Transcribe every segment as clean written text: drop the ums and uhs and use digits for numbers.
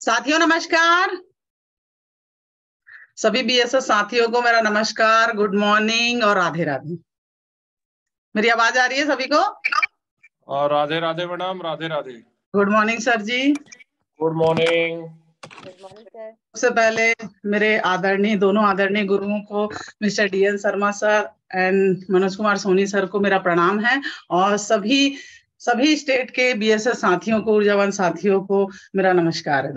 साथियों नमस्कार। सभी बीएसएस साथियों को मेरा नमस्कार, गुड मॉर्निंग और राधे राधे। मेरी आवाज आ रही है सभी को? और Radhe Radhe madam, Radhe Radhe. Good morning sir ji. Good morning. Good morning sir. सबसे पहले मेरे दोनों आदरणीय गुरुओं को, mister DN Sharma sir and Manoj Kumar Soni sir को मेरा प्रणाम है, और सभी स्टेट के बीएसएस साथियों को, ऊर्जावान साथियों को मेरा नमस्कार है।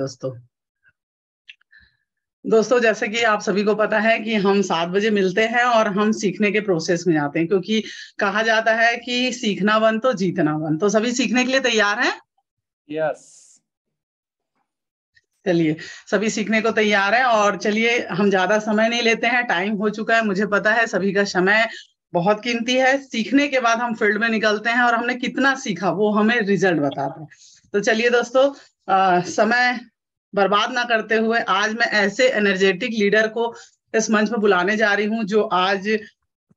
दोस्तों जैसे कि आप सभी को पता है कि हम 7 बजे मिलते हैं और हम सीखने के प्रोसेस में जाते हैं, क्योंकि कहा जाता है कि सीखना वन तो जीतना वन। तो सभी सीखने के लिए तैयार हैं? यस। चलिए, सभी सीखने को तैयार है, और चलिए हम ज्यादा समय नहीं लेते हैं, टाइम हो चुका है, मुझे पता है सभी का समय बहुत कीमती है। सीखने के बाद हम फील्ड में निकलते हैं और हमने कितना सीखा वो हमें रिजल्ट बताता है। तो चलिए दोस्तों, समय बर्बाद ना करते हुए आज मैं ऐसे एनर्जेटिक लीडर को इस मंच पर बुलाने जा रही हूँ जो आज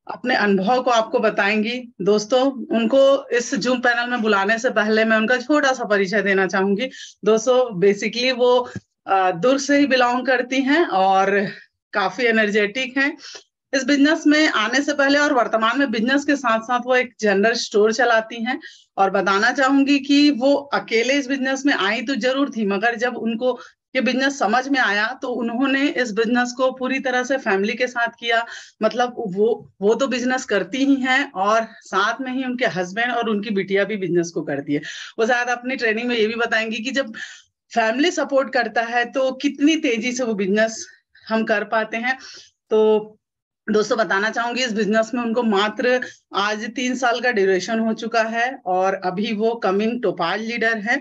अपने अनुभव को आपको बताएंगी। दोस्तों, उनको इस जूम पैनल में बुलाने से पहले मैं उनका छोटा सा परिचय देना चाहूंगी। दोस्तों बेसिकली वो दुर्ग से ही बिलोंग करती हैं और काफी एनर्जेटिक हैं। इस बिजनेस में आने से पहले और वर्तमान में बिजनेस के साथ साथ वो एक जनरल स्टोर चलाती हैं। और बताना चाहूंगी कि वो अकेले इस बिजनेस में आई तो जरूर थी, मगर जब उनको ये बिजनेस समझ में आया तो उन्होंने इस बिजनेस को पूरी तरह से फैमिली के साथ किया। मतलब वो तो बिजनेस करती ही हैं और साथ में ही उनके हस्बैंड और उनकी बिटिया भी बिजनेस को करती है। वो शायद अपनी ट्रेनिंग में ये भी बताएंगी कि जब फैमिली सपोर्ट करता है तो कितनी तेजी से वो बिजनेस हम कर पाते हैं। तो दोस्तों बताना चाहूंगी, इस बिजनेस में उनको मात्र आज 3 साल का ड्यूरेशन हो चुका है और अभी वो कमिंग टोपाज लीडर है।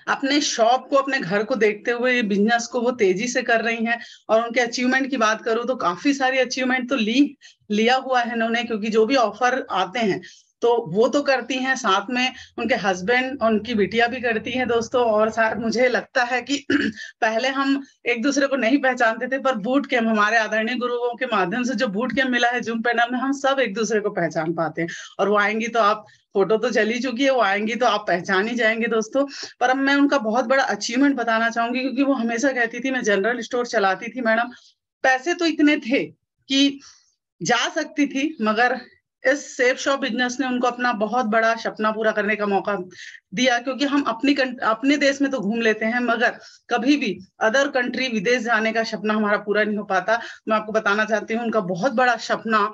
अपने शॉप को, अपने घर को देखते हुए ये बिजनेस को वो तेजी से कर रही हैं। और उनके अचीवमेंट की बात करूं तो काफी सारे अचीवमेंट तो लिया हुआ है इन्होंने, क्योंकि जो भी ऑफर आते हैं तो वो तो करती हैं, साथ में उनके हस्बैंड और उनकी बिटिया भी करती हैं दोस्तों। और शायद मुझे लगता है कि पहले हम एक दूसरे को नहीं पहचानते थे, पर बूट कैंप, हमारे आदरणीय गुरुओं के माध्यम से जो बूट कैंप मिला है जूम पैनल में, हम सब एक दूसरे को पहचान पाते हैं। और वो आएंगी तो आप, फोटो तो चली चुकी है, वो आएंगी तो आप पहचान ही जाएंगे दोस्तों। पर अब मैं उनका बहुत बड़ा अचीवमेंट बताना चाहूंगी, क्योंकि वो हमेशा कहती थी मैं जनरल स्टोर चलाती थी मैडम, पैसे तो इतने थे कि जा सकती थी, मगर इस सेफ शॉप बिजनेस ने उनको अपना बहुत बड़ा सपना पूरा करने का मौका दिया। क्योंकि हम अपने देश में तो घूम लेते हैं, मगर कभी भी अदर कंट्री, विदेश जाने का सपना हमारा पूरा नहीं हो पाता। मैं आपको बताना चाहती हूँ उनका बहुत बड़ा सपना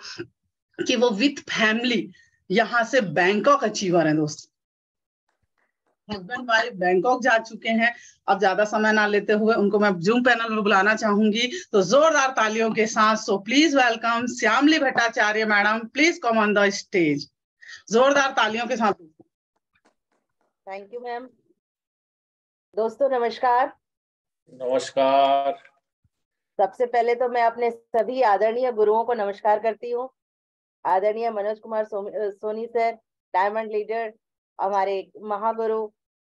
कि वो विथ फैमिली यहाँ से बैंकॉक अचीवर है दोस्त। हस्बैंड वाइफ बैंकॉक जा चुके हैं। अब ज्यादा समय ना लेते हुए उनको मैं जूम पैनल में बुलाना चाहूंगी, तो जोरदार तालियों के साथ so please welcome Shyamali Bhattacharya madam, please come on the stage. जोरदार तालियों के साथ। Thank you ma'am. दोस्तों नमस्कार। नमस्कार। सबसे पहले तो मैं अपने सभी आदरणीय गुरुओं को नमस्कार करती हूँ। आदरणीय Manoj Kumar Soni sir, diamond leader, हमारे महागुरु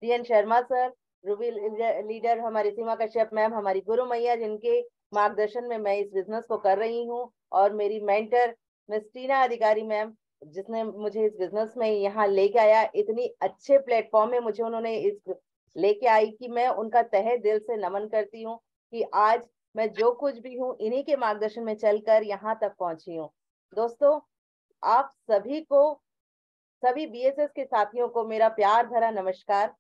DN Sharma sir, ruby leader हमारी सीमा कश्यप मैम, हमारी गुरु मैया जिनके मार्गदर्शन में मैं इस बिजनेस को कर रही हूँ, और मेरी मेंटर मिस टीना अधिकारी मैम, जिसने मुझे इस बिजनेस में यहाँ लेके आया। इतनी अच्छे प्लेटफॉर्म में मुझे उन्होंने इस लेके आई कि मैं उनका तहे दिल से नमन करती हूँ कि आज मैं जो कुछ भी हूँ इन्हीं के मार्गदर्शन में चलकर यहाँ तक पहुंची हूँ। दोस्तों, आप सभी को, सभी बीएसएस के साथियों को मेरा प्यार भरा नमस्कार।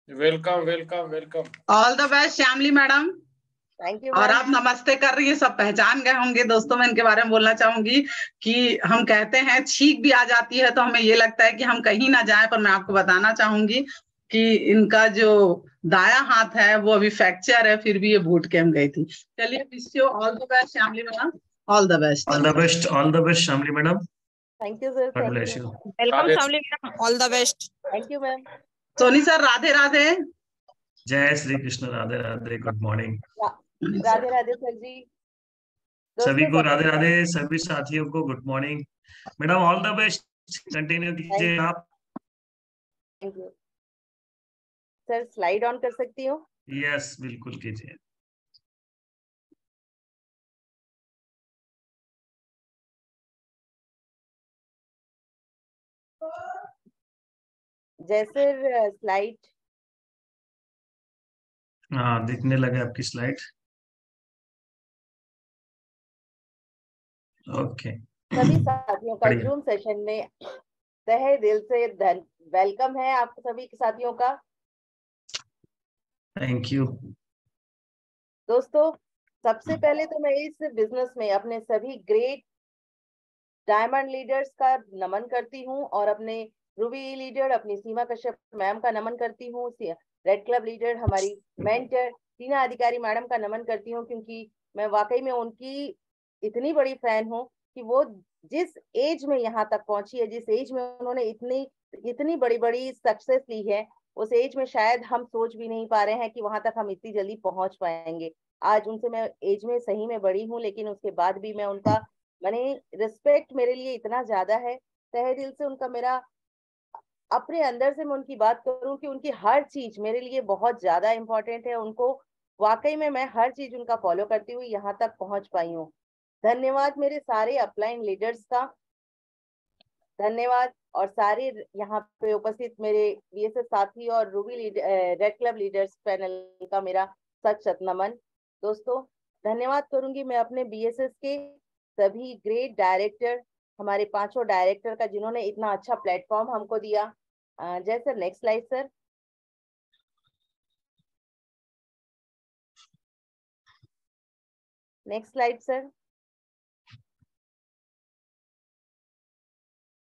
Welcome welcome welcome. All the best Shyamali madam. Thank you और मैम। आप नमस्ते कर रही है, सब पहचान गए होंगे दोस्तों। मैं इनके बारे में बोलना चाहूंगी कि हम कहते हैं छींक भी आ जाती है तो हमें ये लगता है कि हम कहीं ना जाए, पर मैं आपको बताना चाहूंगी कि इनका जो दाया हाथ है वो अभी फ्रैक्चर है, फिर भी ये बूट कैंप गई थी। चलिए, wish you all the best Shyamali madam, all the best. All the best, all the best Shyamali madam. Thank you sir. God bless thank you. You. Welcome Shyamali madam, all the best. Thank you ma'am. Soni sir Radhe Radhe. जय Shri Krishna, Radhe Radhe, good morning. Radhe Radhe sir ji. सभी दोस्तों को राधे राधे, सभी साथियों को good morning. Madam all the best, continue कीजिए आप। Thank you sir. Slide on कर सकती हूँ? यस, बिल्कुल कीजिए। जैसे स्लाइड हाँ, दिखने लगे आपकी स्लाइड। ओके, सभी साथियों का बढ़िया। जूम सेशन में तहे दिल से वेलकम है आप सभी साथियों का। Thank you. दोस्तों, सबसे पहले तो मैं इस बिजनेस में अपने सभी ग्रेट डायमंड लीडर्स का नमन करती हूँ और अपने रूबी लीडर अपनी सीमा कश्यप मैम का नमन करती हूँ। रेड क्लब लीडर हमारी मेंटर टीना अधिकारी मैडम का नमन करती हूँ, क्योंकि मैं वाकई में उनकी इतनी बड़ी फैन हूँ कि वो जिस एज में यहाँ तक पहुंची है, जिस एज में उन्होंने इतनी इतनी बड़ी बड़ी सक्सेस ली है, उस एज में शायद हम सोच भी नहीं पा रहे हैं कि वहां तक हम इतनी जल्दी पहुंच पाएंगे। आज उनसे मैं एज में सही में बड़ी हूँ, लेकिन उसके बाद भी मैं उनका मैंने रिस्पेक्ट मेरे लिए इतना ज्यादा है, तहे दिल से उनका मेरा अपने अंदर से मैं उनकी बात करूं कि उनकी हर चीज मेरे लिए बहुत ज्यादा इंपॉर्टेंट है। उनको वाकई में मैं हर चीज उनका फॉलो करती हुई यहाँ तक पहुंच पाई हूँ। धन्यवाद मेरे सारे अपलाइन लीडर्स का, धन्यवाद। और सारे यहाँ पे उपस्थित मेरे बीएसएस साथी और Ruby red club leaders panel का मेरा सच सच नमन। दोस्तों, धन्यवाद करूंगी मैं अपने बीएसएस के सभी ग्रेट डायरेक्टर, हमारे पांचों डायरेक्टर का, जिन्होंने इतना अच्छा प्लेटफॉर्म हमको दिया। जय sir, next slide sir. Next slide sir.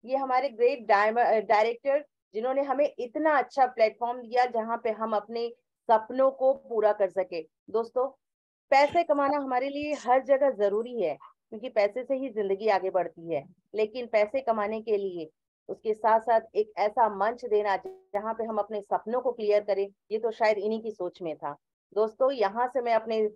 ये हमारे ग्रेट डायरेक्टर जिन्होंने हमें इतना अच्छा प्लेटफॉर्म दिया जहां पे हम अपने सपनों को पूरा कर सके। दोस्तों, पैसे कमाना हमारे लिए हर जगह जरूरी है, क्योंकि पैसे से ही जिंदगी आगे बढ़ती है। लेकिन पैसे कमाने के लिए उसके साथ साथ एक ऐसा मंच देना जहाँ पे हम अपने सपनों को क्लियर करें, ये तो शायद इन्हीं की सोच में था। दोस्तों, यहाँ से मैं अपने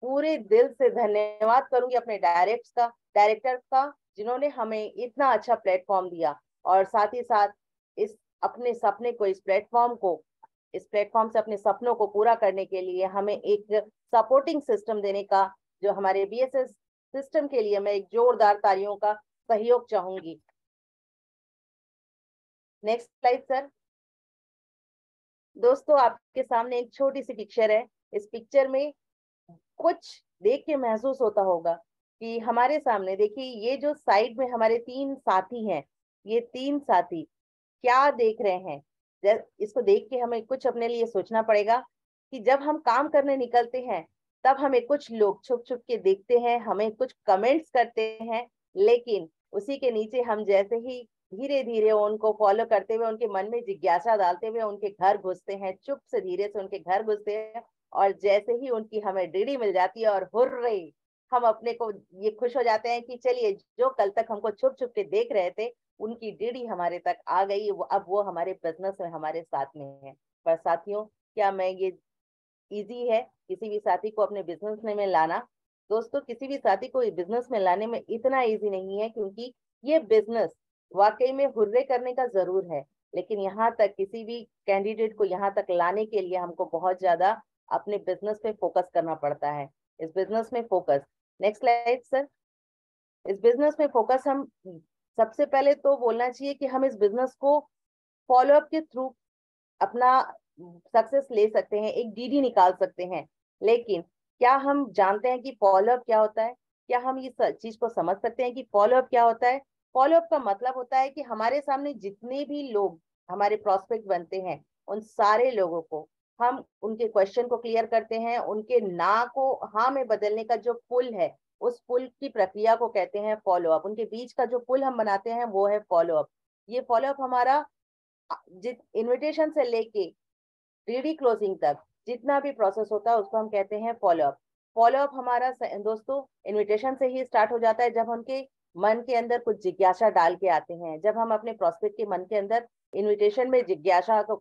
पूरे दिल से धन्यवाद करूंगी अपने डायरेक्टर का, जिन्होंने हमें इतना अच्छा प्लेटफॉर्म दिया। और साथ ही साथ इस अपने सपने को इस प्लेटफॉर्म से अपने सपनों को पूरा करने के लिए हमें एक सपोर्टिंग सिस्टम देने का, जो हमारे बीएसएस सिस्टम के लिए मैं एक जोरदार तालियों का सहयोग चाहूंगी। Next slide sir. दोस्तों, आपके सामने एक छोटी सी पिक्चर है। इस पिक्चर में कुछ देख के महसूस होता होगा कि हमारे सामने देखिए, ये जो साइड में हमारे तीन साथी हैं, ये तीन साथी क्या देख रहे हैं। इसको देख के हमें कुछ अपने लिए सोचना पड़ेगा कि जब हम काम करने निकलते हैं तब हमें कुछ लोग छुप छुप के देखते हैं, हमें कुछ कमेंट्स करते हैं, लेकिन उसी के नीचे हम जैसे ही धीरे धीरे उनको फॉलो करते हुए, उनके मन में जिज्ञासा डालते हुए उनके घर घुसते हैं, चुप से धीरे से उनके घर घुसते हैं, और जैसे ही उनकी हमें डीडी मिल जाती है और हुर्रे, हम अपने को ये खुश हो जाते हैं कि चलिए, जो कल तक हमको छुप छुप के देख रहे थे उनकी डीडी हमारे तक आ गई, अब वो हमारे बिजनेस में हमारे साथ में है। पर साथियों, क्या मैं ये इजी है किसी भी साथी को अपने बिजनेस में लाना? दोस्तों, किसी भी साथी को बिजनेस में लाने में इतना इजी नहीं है, क्योंकि ये बिजनेस वाकई में हुर्रे करने का जरूर है, लेकिन यहाँ तक किसी भी कैंडिडेट को यहाँ तक लाने के लिए हमको बहुत ज्यादा अपने बिजनेस पे फोकस करना पड़ता है। इस बिजनेस में फोकस, नेक्स्ट स्लाइड सर। इस बिजनेस में फोकस हम सबसे पहले तो बोलना चाहिए कि हम इस बिजनेस को फॉलोअप के थ्रू अपना सक्सेस ले सकते हैं, एक डीडी निकाल सकते हैं। लेकिन क्या हम जानते हैं कि फॉलोअप क्या होता है? क्या हम इस चीज को समझ सकते हैं कि फॉलोअप क्या होता है? फॉलोअप का मतलब होता है कि हमारे सामने जितने भी लोग हमारे प्रोस्पेक्ट बनते हैं, उन सारे लोगों को हम उनके क्वेश्चन को क्लियर करते हैं, उनके ना को हाँ में बदलने का जो पुल है, उस पुल की प्रक्रिया को कहते हैं फॉलोअप। उनके बीच का जो पुल हम बनाते हैं वो है फॉलोअप। ये फॉलोअप हमारा इनविटेशन से लेके डीडी क्लोजिंग तक जितना भी प्रोसेस होता है उसको हम कहते हैं फॉलोअप। फॉलोअप हमारा दोस्तों इनविटेशन से ही स्टार्ट हो जाता है, जब उनके मन के अंदर कुछ जिज्ञासा डाल के आते हैं, जब हम अपने प्रोस्पेक्ट के मन के अंदर इनविटेशन में जिज्ञासा को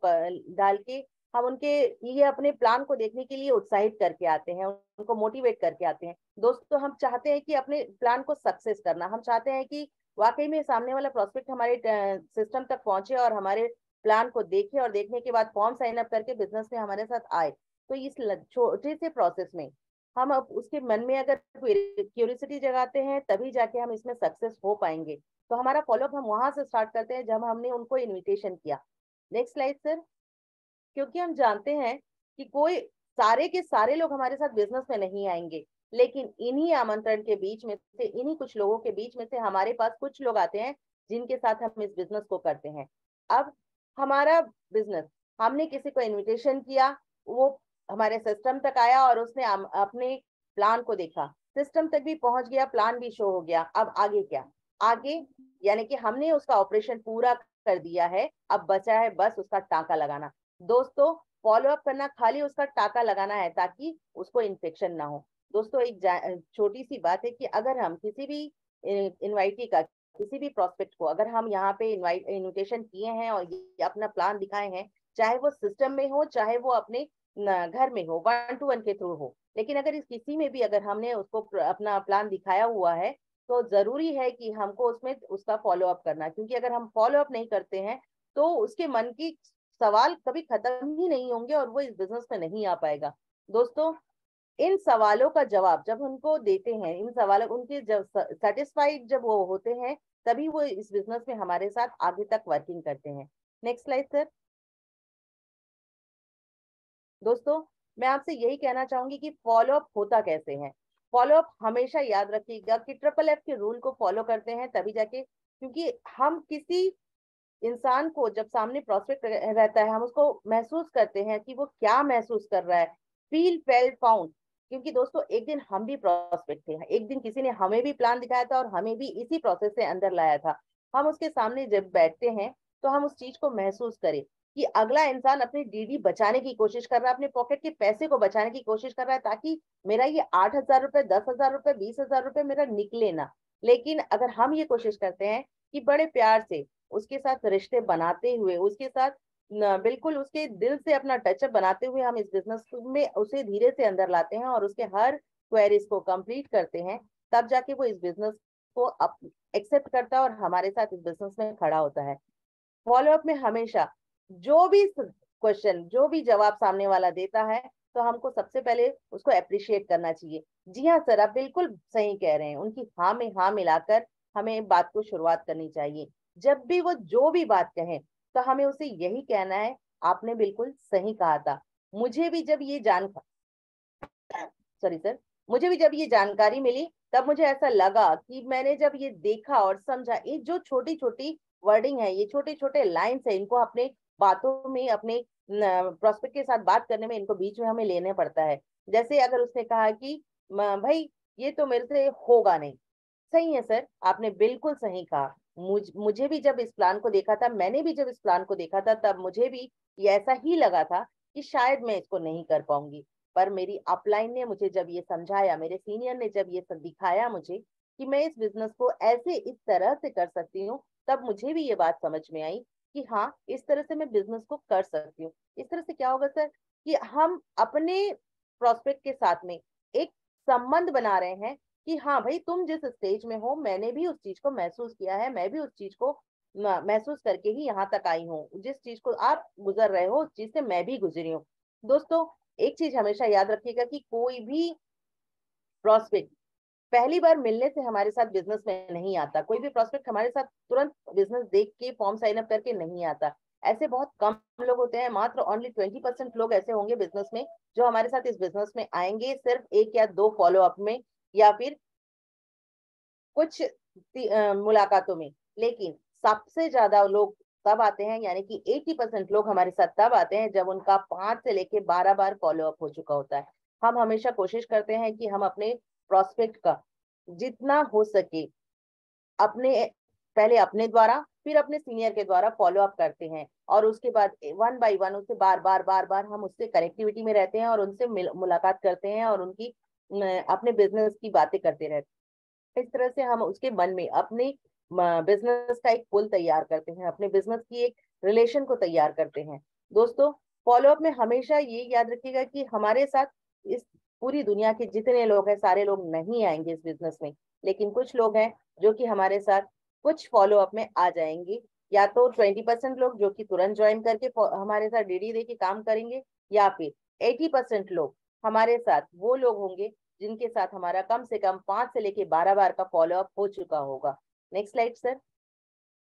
डाल के हम उनके लिए अपने प्लान को देखने के लिए उत्साहित करके आते हैं, उनको मोटिवेट करके आते हैं। दोस्तों, हम चाहते हैं कि अपने प्लान को सक्सेस करना, हम चाहते हैं कि वाकई में सामने वाला प्रोस्पेक्ट हमारे सिस्टम तक पहुंचे और हमारे प्लान को देखे, और देखने के बाद फॉर्म साइन अप करके बिजनेस में हमारे साथ आए। तो इस छोटे से प्रोसेस में हम अब उसके मन में अगर क्यूरियोसिटी जगाते हैं, तभी जाके हम इसमें सक्सेस हो पाएंगे। तो हमारा फॉलोअप हम वहां से स्टार्ट करते हैं जब हमने उनको इनविटेशन किया। Next slide sir. क्योंकि हम जानते हैं कि कोई सारे के सारे लोग हमारे साथ बिजनेस में नहीं आएंगे, लेकिन इन्हीं आमंत्रण के बीच में से, इन्हीं कुछ लोगों के बीच में से हमारे पास कुछ लोग आते हैं जिनके साथ हम इस बिजनेस को करते हैं। अब हमारा बिजनेस, हमने किसी को इनविटेशन किया, वो हमारे सिस्टम तक आया और उसने अपने प्लान को देखा, सिस्टम तक भी पहुंच गया, प्लान भी शो हो गया। अब आगे क्या? आगे यानी कि हमने उसका ऑपरेशन पूरा कर दिया है, अब बचा है बस उसका टाका लगाना। दोस्तों, फॉलो अप करना खाली उसका टाका लगाना है ताकि उसको इन्फेक्शन ना हो। दोस्तों, एक छोटी सी बात है कि अगर हम किसी भी इनवाइटी का, किसी भी प्रोस्पेक्ट को अगर हम यहाँ पे इन्विटेशन किए हैं और ये अपना प्लान दिखाए हैं, चाहे वो सिस्टम में हो चाहे वो अपने घर में हो, 1-to-1 के थ्रू हो, लेकिन अगर इस किसी में भी अगर हमने उसको अपना प्लान दिखाया हुआ है तो जरूरी है कि हमको उसमें उसका फॉलो अप करना, क्योंकि अगर हम फॉलो अप नहीं करते हैं तो उसके मन की सवाल कभी खत्म ही नहीं होंगे और वो इस बिजनेस में नहीं आ पाएगा। दोस्तों, इन सवालों का जवाब जब उनको देते हैं, इन सवालों उनके जब सेटिस्फाइड जब वो होते हैं, तभी वो इस बिजनेस में हमारे साथ आगे तक वर्किंग करते हैं। Next slide sir. दोस्तों, मैं आपसे यही कहना चाहूंगी कि फॉलो अप होता कैसे है। फॉलो अप हमेशा याद रखिएगा कि FFF के रूल को फॉलो करते हैं तभी जाके, क्योंकि हम किसी इंसान को जब सामने प्रोस्पेक्ट रहता है हम उसको महसूस करते हैं कि वो क्या महसूस कर रहा है, फील फेल्ट फाउंड। क्योंकि दोस्तों, एक दिन हम भी प्रोस्पेक्ट थे, एक दिन किसी ने हमें भी प्लान दिखाया था और हमें भी इसी प्रोसेस से अंदर लाया था। हम उसके सामने जब बैठते हैं तो हम उस चीज को महसूस करें कि अगला इंसान अपनी डीडी बचाने की कोशिश कर रहा है, अपने पॉकेट के पैसे को बचाने की कोशिश कर रहा है ताकि मेरा ये 8,000 रुपए, 10,000 रुपए, 20,000 रुपए मेरा निकले ना। लेकिन अगर हम ये कोशिश करते हैं कि बड़े प्यार से उसके साथ रिश्ते बनाते हुए, उसके साथ बिल्कुल उसके दिल से अपना टचअप बनाते हुए हम इस बिजनेस में उसे धीरे से अंदर लाते हैं और उसके हर क्वेरीज को कंप्लीट करते हैं, तब जाके वो इस बिजनेस को एक्सेप्ट करता है और हमारे साथ इस बिजनेस में खड़ा होता है। फॉलोअप में हमेशा जो भी क्वेश्चन, जो भी जवाब सामने वाला देता है, तो हमको सबसे पहले उसको अप्रिशिएट करना चाहिए। जी हाँ सर, आप बिल्कुल सही कह रहे हैं, उनकी हाँ में हाँ मिलाकर हमें बात को शुरुआत करनी चाहिए। जब भी वो जो भी बात कहें तो हमें उसे यही कहना है, आपने बिल्कुल सही कहा था। मुझे भी जब ये मुझे भी जब ये जानकारी मिली तब मुझे ऐसा लगा कि मैंने जब ये देखा और समझा, ये जो छोटी छोटी वर्डिंग है, ये छोटे छोटे लाइन्स है, इनको अपने बातों में, अपने प्रोस्पेक्ट के साथ बात करने में इनको बीच में हमें लेने पड़ता है। जैसे अगर उसने कहा कि भाई ये तो मेरे से होगा नहीं, सही है सर, आपने बिल्कुल सही कहा। मुझे भी जब इस प्लान को देखा था, मैंने भी जब इस प्लान को देखा था, तब मुझे भी ये ऐसा ही लगा था कि शायद मैं इसको नहीं कर पाऊंगी। पर मेरी अपलाइन ने मुझे जब ये समझाया, मेरे सीनियर ने जब ये सब दिखाया मुझे कि मैं इस बिजनेस को ऐसे इस तरह से कर सकती हूँ, तब मुझे भी ये बात समझ में आई कि हाँ, इस तरह से मैं बिजनेस को कर सकती हूँ। इस तरह से क्या होगा सर कि हम अपने प्रोस्पेक्ट के साथ में एक संबंध बना रहे हैं कि हाँ भाई, तुम जिस स्टेज में हो मैंने भी उस चीज को महसूस किया है, मैं भी उस चीज को महसूस करके ही यहाँ तक आई हूँ, जिस चीज को आप गुजर रहे हो उस चीज से मैं भी गुजरी हूँ। दोस्तों, एक चीज हमेशा याद रखिएगा कि कोई भी प्रोस्पेक्ट पहली बार मिलने से हमारे साथ बिजनेस में नहीं आता। कोई भी प्रोस्पेक्ट हमारे साथ तुरंत बिजनेस देख के फॉर्म साइन अप करके नहीं आता। ऐसे बहुत कम लोग होते हैं, मात्र ओनली 20% लोग ऐसे होंगे बिजनेस में जो हमारे साथ इस बिजनेस में आएंगे सिर्फ 1 या 2 फॉलो अप में या फिर कुछ मुलाकातों में। लेकिन सबसे ज्यादा लोग तब आते हैं, यानी कि 80% लोग हमारे साथ तब आते हैं जब उनका 5 से लेके 12 बार फॉलो अप हो चुका होता है। हम हमेशा कोशिश करते हैं कि हम अपने प्रोस्पेक्ट का जितना हो सके पहले अपने द्वारा फिर अपने सीनियर के द्वारा फॉलो अप करते हैं और उसके बाद 1 बाय 1 उससे बार बार हम उससे कनेक्टिविटी में रहते हैं और उनसे मुलाकात करते हैं और उनकी अपने बिजनेस की बातें करते रहते हैं। इस तरह से हम उसके मन में अपने बिजनेस का एक पुल तैयार करते हैं, अपने बिजनेस की एक रिलेशन को तैयार करते हैं। दोस्तों, फॉलोअप में हमेशा ये याद रखिएगा कि हमारे साथ इस पूरी दुनिया के जितने लोग हैं सारे लोग नहीं आएंगे इस बिजनेस में, लेकिन कुछ लोग हैं जो कि हमारे साथ कुछ फॉलोअप में आ जाएंगे। या तो 20% लोग जो कि तुरंत ज्वाइन करके हमारे साथ डीडी दे के काम करेंगे, या फिर 80% लोग हमारे साथ वो लोग होंगे जिनके साथ हमारा कम से कम 5 से लेके 12 बार का फॉलोअप हो चुका होगा। Next slide sir.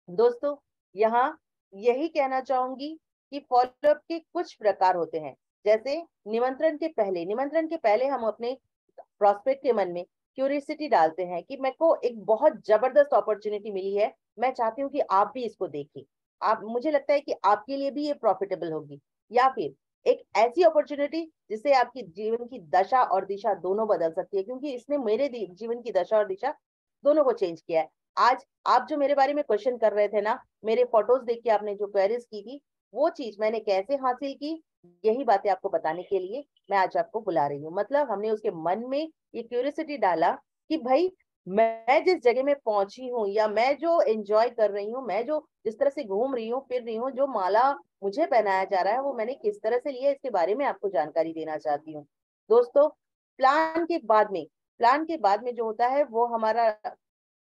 दोस्तों, यहाँ यही कहना चाहूंगी कि फॉलोअप के कुछ प्रकार होते हैं। जैसे निमंत्रण के पहले हम अपने प्रोस्पेक्ट के मन में क्यूरियोसिटी डालते हैं कि मेरे को एक बहुत जबरदस्त अपॉर्चुनिटी मिली है, मैं चाहती हूँ कि आप भी इसको देखें, आप, मुझे लगता है कि आपके लिए भी ये प्रॉफिटेबल होगी, या फिर एक ऐसी अपॉर्चुनिटी जिससे आपकी जीवन की दशा और दिशा दोनों बदल सकती है, क्योंकि इसने मेरे जीवन की दशा और दिशा दोनों को चेंज किया है। आज आप जो मेरे बारे में क्वेश्चन कर रहे थे ना, मेरे फोटोज देख के आपने जो क्वेरीज की थी, वो चीज मैंने कैसे हासिल की, यही बातें आपको बताने के लिए मैं आज आपको बुला रही हूँ। मतलब हमने उसके मन में ये क्यूरियोसिटी डाला कि भाई मैं जिस जगह में पहुंची हूँ, या मैं जो एंजॉय कर रही हूँ, मैं जो जिस तरह से घूम रही हूँ, फिर रही हूँ, जो माला मुझे पहनाया जा रहा है वो मैंने किस तरह से लिया, इसके बारे में आपको जानकारी देना चाहती हूँ। दोस्तों, प्लान के बाद में जो होता है वो हमारा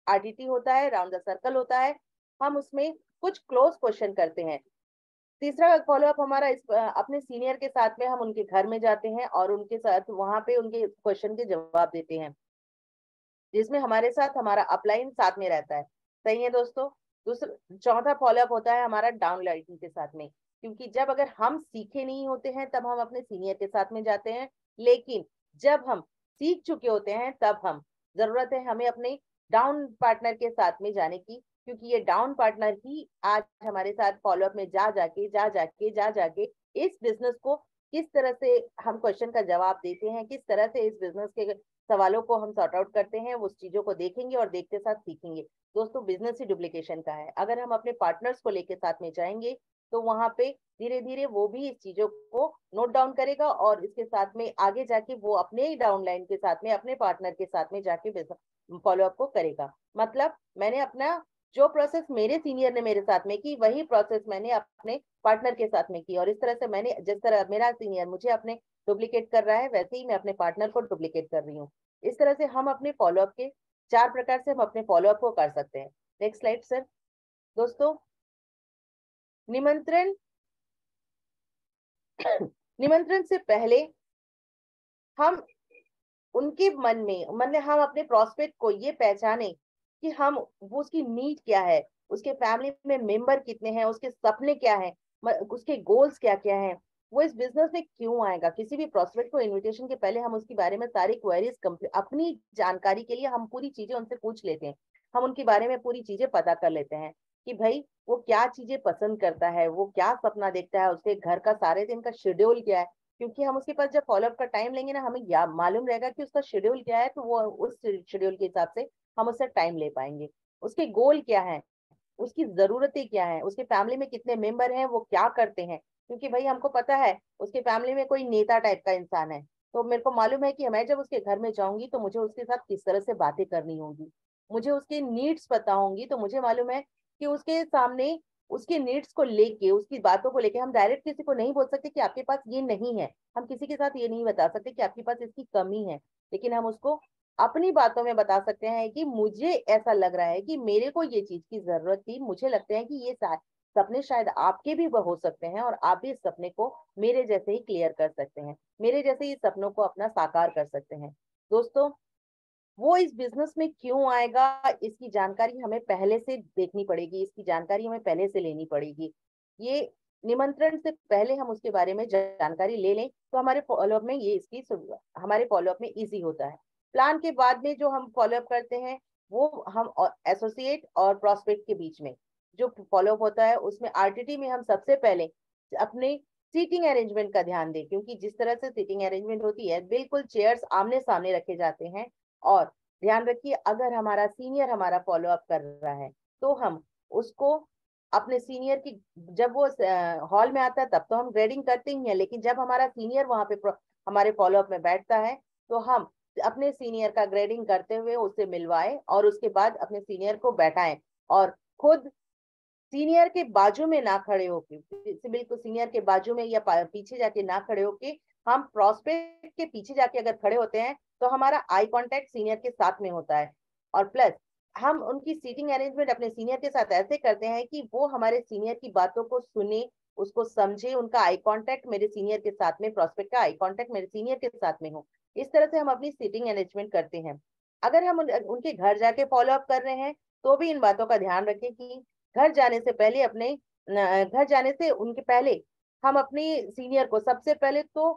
आरटीटी होता है, राउंड द सर्कल होता है। हम उसमें कुछ क्लोज क्वेश्चन करते हैं। तीसरा फॉलोअप हमारा अपने सीनियर के साथ में हम उनके घर में जाते हैं और उनके साथ वहां पे उनके क्वेश्चन के जवाब देते हैं, जिसमें हमारे साथ हमारा अपलाइन साथ में रहता है। सही है दोस्तों। चौथा फॉलोअप होता है हमारा डाउनलाइन के साथ में, क्योंकि जब अगर हम सीखे नहीं होते हैं तब हम अपने सीनियर के साथ में जाते हैं, लेकिन जब हम सीख चुके होते हैं तब हम जरूरत है हमें अपने डाउन पार्टनर के साथ में जाने की, क्योंकि ये डाउन पार्टनर ही आज हमारे साथ फॉलोअप में जा जाके इस बिजनेस को किस तरह से हम क्वेश्चन का जवाब देते हैं, किस तरह से इस बिजनेस के सवालों को हम सॉर्ट आउट करते हैं, उस चीजों को देखेंगे और देखते साथ सीखेंगे। दोस्तों, बिजनेस ही डुप्लीकेशन का है। अगर हम अपने पार्टनर्स को लेके साथ में जाएंगे तो वहां पे धीरे धीरे वो भी इस चीजों को नोट डाउन करेगा और इसके साथ में आगे जाके वो अपने ही डाउनलाइन के साथ में अपने पार्टनर के साथ में जाके फॉलोअप को करेगा। मतलब मैंने अपना जो प्रोसेस मेरे सीनियर ने मेरे साथ में की, वही प्रोसेस मैंने अपने पार्टनर के साथ में की, और इस तरह से मैंने, जिस तरह मेरा सीनियर मुझे अपने डुप्लीकेट कर रहा है, वैसे ही मैं अपने पार्टनर को डुप्लीकेट कर रही हूँ। इस तरह से हम अपने फॉलोअप के 4 प्रकार से हम अपने फॉलोअप को कर सकते हैं। Next slide sir. दोस्तों, निमंत्रण से पहले हम उनके मन में, मतलब हम अपने प्रोस्पेक्ट को ये पहचाने कि हम वो उसकी नीड क्या है, उसके फैमिली में मेंबर कितने हैं, उसके सपने क्या हैं, उसके गोल्स क्या क्या हैं, वो इस बिजनेस में क्यों आएगा। किसी भी प्रोस्पेक्ट को इनविटेशन के पहले हम उसके बारे में सारी क्वेरीज अपनी जानकारी के लिए हम पूरी चीजें उनसे पूछ लेते हैं, हम उनके बारे में पूरी चीजें पता कर लेते हैं कि भाई वो क्या चीजें पसंद करता है, वो क्या सपना देखता है, उसके घर का सारे दिन का शेड्यूल क्या है, क्योंकि हम उसके पास जब फॉलोअप का टाइम लेंगे ना, हमें या मालूम रहेगा कि उसका शेड्यूल क्या है, तो वो उस शेड्यूल के हिसाब से हम उससे टाइम ले पाएंगे। उसके गोल क्या है, उसकी जरूरतें क्या है, उसके फैमिली में कितने मेंबर हैं, वो क्या करते हैं, क्योंकि भाई हमको पता है उसके फैमिली में कोई नेता टाइप का इंसान है, तो मेरे को मालूम है कि मैं जब उसके घर में जाऊंगी तो मुझे उसके साथ किस तरह से बातें करनी होंगी, मुझे उसके नीड्स पता होंगी, तो मुझे मालूम है कि उसके सामने उसके नीड्स को लेके, उसकी बातों को लेके हम डायरेक्ट किसी को नहीं बोल सकते कि आपके पास ये नहीं है, हम किसी के साथ ये नहीं बता सकते कि आपके पास इसकी कमी है, लेकिन हम उसको अपनी बातों में बता सकते हैं कि मुझे ऐसा लग रहा है कि मेरे को ये चीज की जरूरत थी, मुझे लगता है कि ये सपने शायद आपके भी हो सकते हैं और आप भी इस सपने को मेरे जैसे ही क्लियर कर सकते हैं, मेरे जैसे ही सपनों को अपना साकार कर सकते हैं। दोस्तों, वो इस बिजनेस में क्यों आएगा, इसकी जानकारी हमें पहले से देखनी पड़ेगी, इसकी जानकारी हमें पहले से लेनी पड़ेगी। ये निमंत्रण से पहले हम उसके बारे में जानकारी ले लें तो हमारे फॉलोअप में ये हमारे फॉलोअप में इजी होता है। प्लान के बाद में जो हम फॉलोअप करते हैं वो हम एसोसिएट और प्रोस्पेक्ट के बीच में जो फॉलोअप होता है, उसमें आरटीटी में हम सबसे पहले अपने सीटिंग अरेंजमेंट का ध्यान दें, क्योंकि जिस तरह से सीटिंग अरेंजमेंट होती है, बिल्कुल चेयर्स आमने सामने रखे जाते हैं। और ध्यान रखिए, अगर हमारा सीनियर हमारा फॉलोअप कर रहा है तो हम उसको अपने सीनियर की, जब वो हॉल में आता है तब तो हम ग्रेडिंग करते ही हैं, लेकिन जब हमारा सीनियर वहां पे हमारे फॉलोअप में बैठता है तो हम अपने सीनियर का ग्रेडिंग करते हुए उससे मिलवाए और उसके बाद अपने सीनियर को बैठाएं, और खुद सीनियर के बाजू में ना खड़े होके, बिल्कुल सीनियर के बाजू में या पीछे जाके ना खड़े होके, हम प्रोस्पेक्ट के पीछे जाके अगर खड़े होते हैं तो हमारा आई कांटेक्ट सीनियर के साथ में होता है, और प्लस हम उनकी सीटिंग अरेंजमेंट अपने सीनियर के साथ ऐसे करते हैं कि वो हमारे सीनियर की बातों को सुने, उसको समझे, उनका आई कांटेक्ट मेरे सीनियर के साथ में, प्रोस्पेक्ट का आई कांटेक्ट मेरे सीनियर के साथ में हो। इस तरह से हम अपनी सीटिंग अरेंजमेंट करते हैं। अगर हम उनके घर जाके फॉलो अप कर रहे हैं तो भी इन बातों का ध्यान रखें कि घर जाने से पहले उनके पहले हम अपनी सीनियर को सबसे पहले तो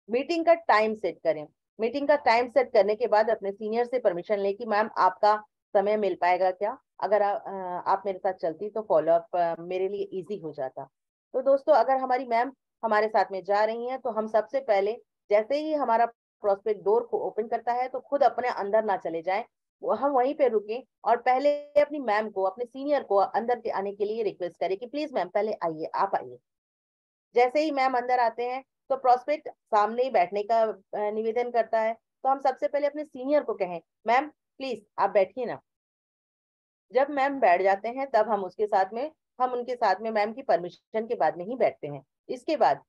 मीटिंग का टाइम सेट करें। मीटिंग का टाइम सेट करने के बाद अपने सीनियर से परमिशन ले कि मैम आपका समय मिल पाएगा क्या, अगर आप मेरे साथ चलती तो फॉलो अप मेरे लिए इजी हो जाता। तो दोस्तों अगर हमारी मैम हमारे साथ में जा रही हैं तो हम सबसे पहले जैसे ही हमारा प्रोस्पेक्ट डोर को ओपन करता है तो खुद अपने अंदर ना चले जाएं, हम वहीं पे रुके और पहले अपनी मैम को, अपने सीनियर को अंदर के आने के लिए रिक्वेस्ट करें कि प्लीज मैम पहले आइए, आप आइए। जैसे ही मैम अंदर आते हैं तो प्रोस्पेक्ट सामने ही बैठने का निवेदन करता है, तो हम सबसे पहले अपने सीनियर को कहें मैम प्लीज आप बैठिए ना। जब मैम बैठ जाते हैं तब हम उनके साथ में मैम की परमिशन के बाद में ही बैठते हैं। इसके बाद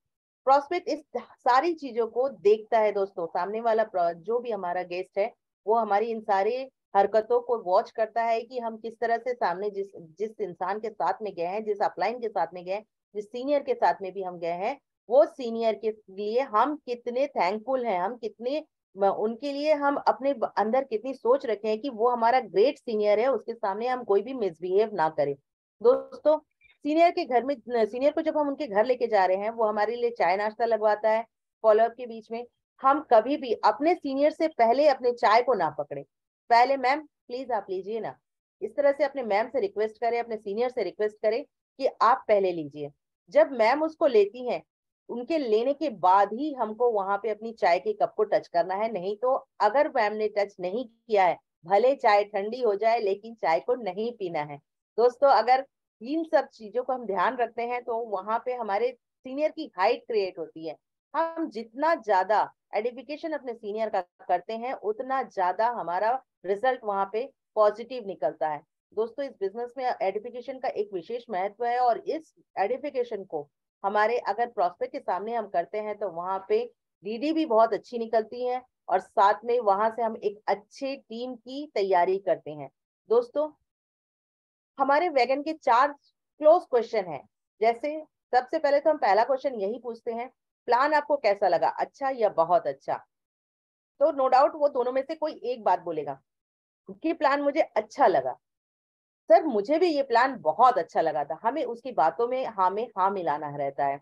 प्रोस्पेक्ट इस सारी चीजों को देखता है दोस्तों, सामने वाला जो भी हमारा गेस्ट है वो हमारी इन सारे हरकतों को वॉच करता है कि हम किस तरह से सामने जिस जिस इंसान के साथ में गए हैं, जिस अपलाइन के साथ में गए, जिस सीनियर के साथ में भी हम गए हैं, वो सीनियर के लिए हम कितने थैंकफुल हैं, हम कितने उनके लिए हम अपने अंदर कितनी सोच रखे हैं कि वो हमारा ग्रेट सीनियर है, उसके सामने हम कोई भी मिसबिहेव ना करें। दोस्तों सीनियर को जब हम उनके घर लेके जा रहे हैं वो हमारे लिए चाय नाश्ता लगवाता है। फॉलोअप के बीच में हम कभी भी अपने सीनियर से पहले अपने चाय को ना पकड़े, पहले मैम प्लीज आप लीजिए ना, इस तरह से अपने मैम से रिक्वेस्ट करें, अपने सीनियर से रिक्वेस्ट करें कि आप पहले लीजिए। जब मैम उसको लेती हैं उनके लेने के बाद ही हमको वहां पे अपनी चाय के कप को टच करना है, नहीं तो अगर मैम ने टच नहीं किया है, भले चाय ठंडी हो जाए लेकिन चाय को नहीं पीना है। दोस्तों अगर इन सब चीजों को हम ध्यान रखते हैं तो वहां पे हमारे सीनियर की हाइट क्रिएट होती है। हम जितना ज्यादा एडिफिकेशन अपने सीनियर का करते हैं उतना ज्यादा हमारा रिजल्ट वहां पे पॉजिटिव निकलता है। दोस्तों इस बिजनेस में एडिफिकेशन का एक विशेष महत्व है और इस एडिफिकेशन को हमारे अगर प्रोस्पेक्ट के सामने हम करते हैं तो वहां पे डीडी भी बहुत अच्छी निकलती है और साथ में वहां से हम एक अच्छे टीम की तैयारी करते हैं। दोस्तों हमारे वैगन के 4 क्लोज क्वेश्चन हैं। जैसे सबसे पहले तो हम पहला क्वेश्चन यही पूछते हैं, प्लान आपको कैसा लगा, अच्छा या बहुत अच्छा। तो नो डाउट वो दोनों में से कोई एक बात बोलेगा कि प्लान मुझे अच्छा लगा, सर मुझे भी ये प्लान बहुत अच्छा लगा था। हमें उसकी बातों में हाँ मिलाना रहता है।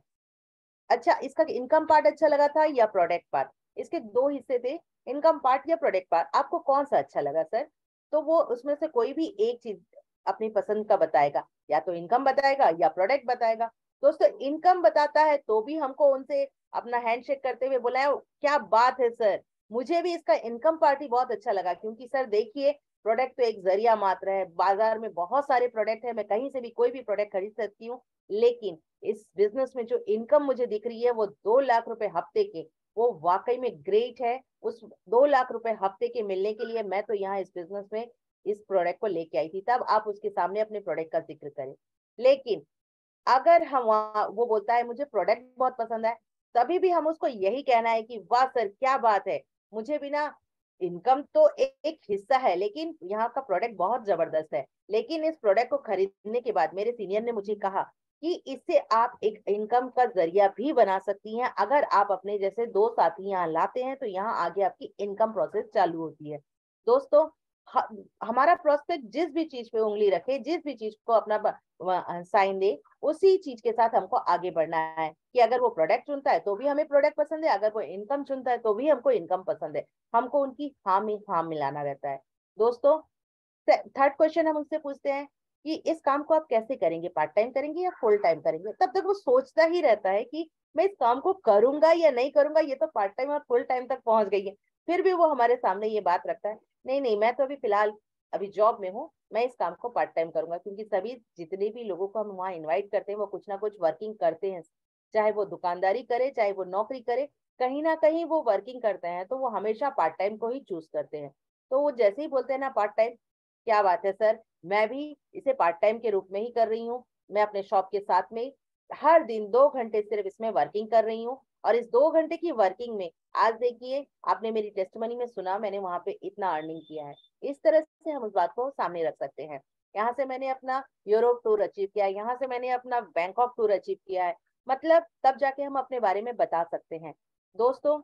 अच्छा इसका इनकम पार्ट अच्छा लगा था या प्रोडक्ट पार्ट, इसके 2 हिस्से थे, इनकम पार्ट या प्रोडक्ट पार्ट, आपको कौन सा अच्छा लगा सर। तो वो उसमें से कोई भी एक चीज अपनी पसंद का बताएगा, या तो इनकम बताएगा या प्रोडक्ट बताएगा। दोस्तों इनकम बताता है तो भी हमको उनसे अपना हैंडशेक करते हुए बोला क्या बात है सर, मुझे भी इसका इनकम पार्ट ही बहुत अच्छा लगा, क्योंकि सर देखिए प्रोडक्ट तो एक जरिया मात्र है, बाजार में बहुत सारे प्रोडक्ट है, मैं कहीं से भी कोई भी प्रोडक्ट खरीद सकती हूँ, लेकिन इस बिजनेस में जो इनकम मुझे दिख रही है वो 2 लाख रुपए हफ्ते के, वो वाकई में ग्रेट है। उस 2 लाख रुपए हफ्ते के मिलने के लिए मैं तो यहाँ इस बिजनेस में इस प्रोडक्ट को लेके आई थी। तब आप उसके सामने अपने प्रोडक्ट का जिक्र करें। लेकिन अगर हम वो बोलता है मुझे प्रोडक्ट बहुत पसंद है, तभी भी हम उसको यही कहना है कि वाह सर क्या बात है, मुझे भी ना, इनकम तो एक हिस्सा है लेकिन यहाँ का प्रोडक्ट बहुत जबरदस्त है। लेकिन इस प्रोडक्ट को खरीदने के बाद मेरे सीनियर ने मुझे कहा कि इससे आप एक इनकम का जरिया भी बना सकती हैं, अगर आप अपने जैसे 2 साथी यहाँ लाते हैं तो यहाँ आगे आपकी इनकम प्रोसेस चालू होती है। दोस्तों हमारा प्रोस्पेक्ट जिस भी चीज पे उंगली रखे, जिस भी चीज को अपना साइन दे, उसी चीज के साथ हमको आगे बढ़ना है कि अगर वो प्रोडक्ट चुनता है तो भी हमें प्रोडक्ट पसंद है, अगर वो इनकम चुनता है तो भी हमको इनकम पसंद है, हमको उनकी हाँ में हाँ मिलाना रहता है। दोस्तों थर्ड क्वेश्चन हम उससे पूछते हैं कि इस काम को आप कैसे करेंगे, पार्ट टाइम करेंगे या फुल टाइम करेंगे। तब तक वो सोचता ही रहता है कि मैं इस काम को करूंगा या नहीं करूंगा, ये तो पार्ट टाइम और फुल टाइम तक पहुंच गई है। फिर भी वो हमारे सामने ये बात रखता है, नहीं नहीं मैं तो अभी फिलहाल अभी जॉब में हूँ, मैं इस काम को पार्ट टाइम करूंगा, क्योंकि सभी जितने भी लोगों को हम वहाँ इन्वाइट करते हैं वो कुछ ना कुछ वर्किंग करते हैं, चाहे वो दुकानदारी करे चाहे वो नौकरी करे, कहीं ना कहीं वो वर्किंग करते हैं, तो वो हमेशा पार्ट टाइम को ही चूज करते हैं। तो वो जैसे ही बोलते हैं ना पार्ट टाइम, क्या बात है सर, मैं भी इसे पार्ट टाइम के रूप में ही कर रही हूँ, मैं अपने शॉप के साथ में हर दिन 2 घंटे सिर्फ इसमें वर्किंग कर रही हूँ, और इस 2 घंटे की वर्किंग में आज देखिए आपने मेरी टेस्टमनी में सुना मैंने वहां पे इतना अर्निंग किया है। इस तरह से हम उस बात को सामने रख सकते हैं। यहाँ से मैंने अपना यूरोप टूर अचीव किया है, यहाँ से मैंने अपना बैंकॉक टूर अचीव किया है, मतलब तब जाके हम अपने बारे में बता सकते हैं। दोस्तों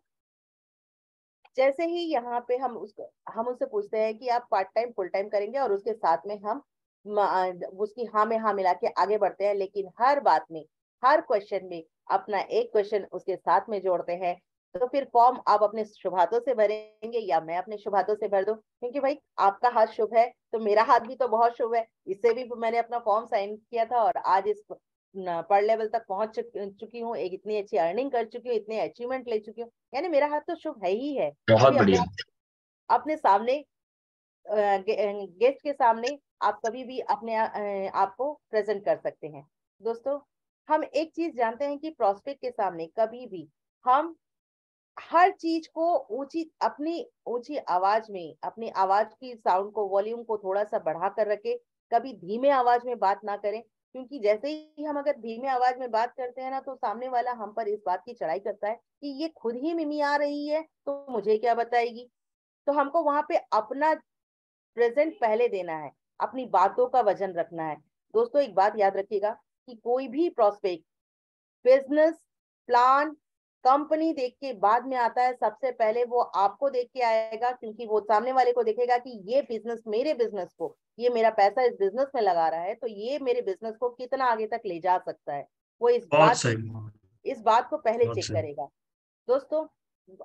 जैसे ही यहाँ पे हम उससे पूछते हैं कि आप पार्ट टाइम फुल टाइम करेंगे, और उसके साथ में हम उसकी हाँ में हाँ मिला के आगे बढ़ते हैं, लेकिन हर बात में हर क्वेश्चन में अपना एक क्वेश्चन उसके साथ में जोड़ते हैं, तो फिर फॉर्म आप अपने शुभ हाथों से भरेंगे या मैं अपने शुभ हाथों से भर दूं, क्योंकि भाई आपका हाथ शुभ है तो मेरा हाथ भी तो बहुत शुभ है। इससे भी मैंने अपना फॉर्म साइन किया था और आज इस पर लेवल तक पहुंच चुकी हूँ, एक इतनी अच्छी अर्निंग कर चुकी हूँ, इतने अचीवमेंट ले चुकी हूँ, यानी मेरा हाथ तो शुभ है ही है। बहुत अभी बढ़िया। अपने सामने गेस्ट के सामने आप कभी भी अपने आप को प्रेजेंट कर सकते हैं। दोस्तों, हम एक चीज जानते हैं कि प्रोस्पेक्ट के सामने कभी भी हम हर चीज को अपनी ऊंची आवाज में, अपनी आवाज की साउंड को, वॉल्यूम को थोड़ा सा बढ़ा कर रखे, कभी धीमे आवाज में बात ना करें, क्योंकि जैसे ही हम अगर धीमे आवाज में बात करते हैं ना, तो सामने वाला हम पर इस बात की चढ़ाई करता है कि ये खुद ही मिमी आ रही है तो मुझे क्या बताएगी। तो हमको वहां पे अपना प्रेजेंट पहले देना है, अपनी बातों का वजन रखना है। दोस्तों, एक बात याद रखिएगा कि कोई भी प्रोस्पेक्ट बिजनेस प्लान कंपनी देख के बाद में आता है, सबसे पहले वो आपको देख के आएगा, क्योंकि वो सामने वाले को देखेगा कि ये बिजनेस, मेरे बिजनेस को, ये मेरा पैसा इस बिजनेस में लगा रहा है तो ये मेरे बिजनेस को कितना आगे तक ले जा सकता है, वो बहुत सही, इस बात को पहले बहुत चेक सही। करेगा। दोस्तों,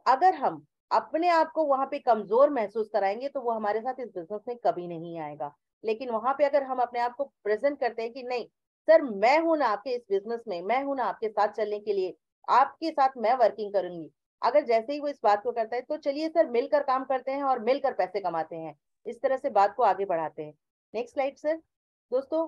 अगर हम अपने आप को वहां पे कमजोर महसूस कराएंगे तो वो हमारे साथ इस बिजनेस में कभी नहीं आएगा। लेकिन वहां पे अगर हम अपने आप को प्रेजेंट करते हैं कि नहीं सर, मैं हूं ना आपके इस बिजनेस में, मैं हूं ना आपके साथ चलने के लिए, आपके साथ मैं वर्किंग करूंगी, अगर जैसे ही वो इस बात को करता है तो चलिए सर मिलकर काम करते हैं और मिलकर पैसे कमाते हैं, इस तरह से बात को आगे बढ़ाते हैं। Next slide sir. दोस्तों,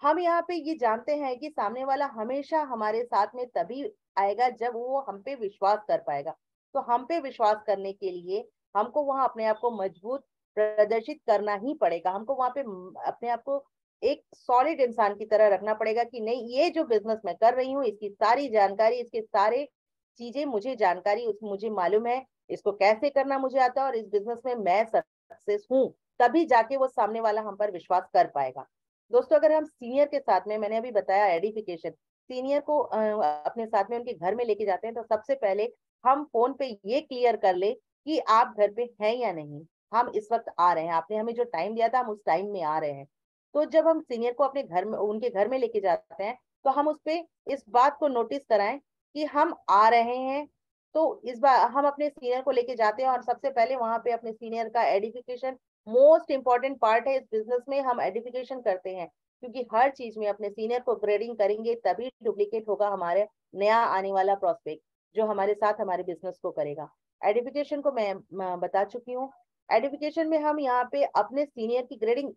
हम यहाँ पे ये जानते हैं कि सामने वाला हमेशा हमारे साथ में तभी आएगा जब वो हम पे विश्वास कर पाएगा। तो हम पे विश्वास करने के लिए हमको वहां अपने आप को मजबूत प्रदर्शित करना ही पड़ेगा। हमको वहां पे अपने आप को एक सॉलिड इंसान की तरह रखना पड़ेगा कि नहीं, ये जो बिजनेस मैं कर रही हूँ इसकी सारी जानकारी, इसके सारे चीजें मुझे जानकारी, मुझे मालूम है, इसको कैसे करना मुझे आता है और इस बिजनेस में मैं सक्सेस हूँ, तभी जाके वो सामने वाला हम पर विश्वास कर पाएगा। दोस्तों, अगर हम सीनियर के साथ में, मैंने अभी बताया एडिफिकेशन, सीनियर को अपने साथ में उनके घर में लेके जाते हैं तो सबसे पहले हम फोन पे ये क्लियर कर ले कि आप घर पे हैं या नहीं, हम इस वक्त आ रहे हैं, आपने हमें जो टाइम दिया था हम उस टाइम में आ रहे हैं। तो जब हम सीनियर को अपने घर में, उनके घर में लेके जाते हैं तो हम उस पे इस बात को नोटिस कराएं कि हम आ रहे हैं। तो इस बार हम अपने सीनियर को लेके जाते हैं और सबसे पहले वहां पे अपने सीनियर का एडिफिकेशन मोस्ट इंपॉर्टेंट पार्ट है। इस बिजनेस में हम एडिफिकेशन करते हैं, क्योंकि हर चीज में अपने सीनियर को ग्रेडिंग करेंगे तभी डुप्लीकेट होगा हमारे नया आने वाला प्रोस्पेक्ट जो हमारे साथ हमारे बिजनेस को करेगा। एडिफिकेशन को मैं बता चुकी हूँ। एडिफिकेशन में हम यहाँ पे अपने सीनियर की ग्रेडिंग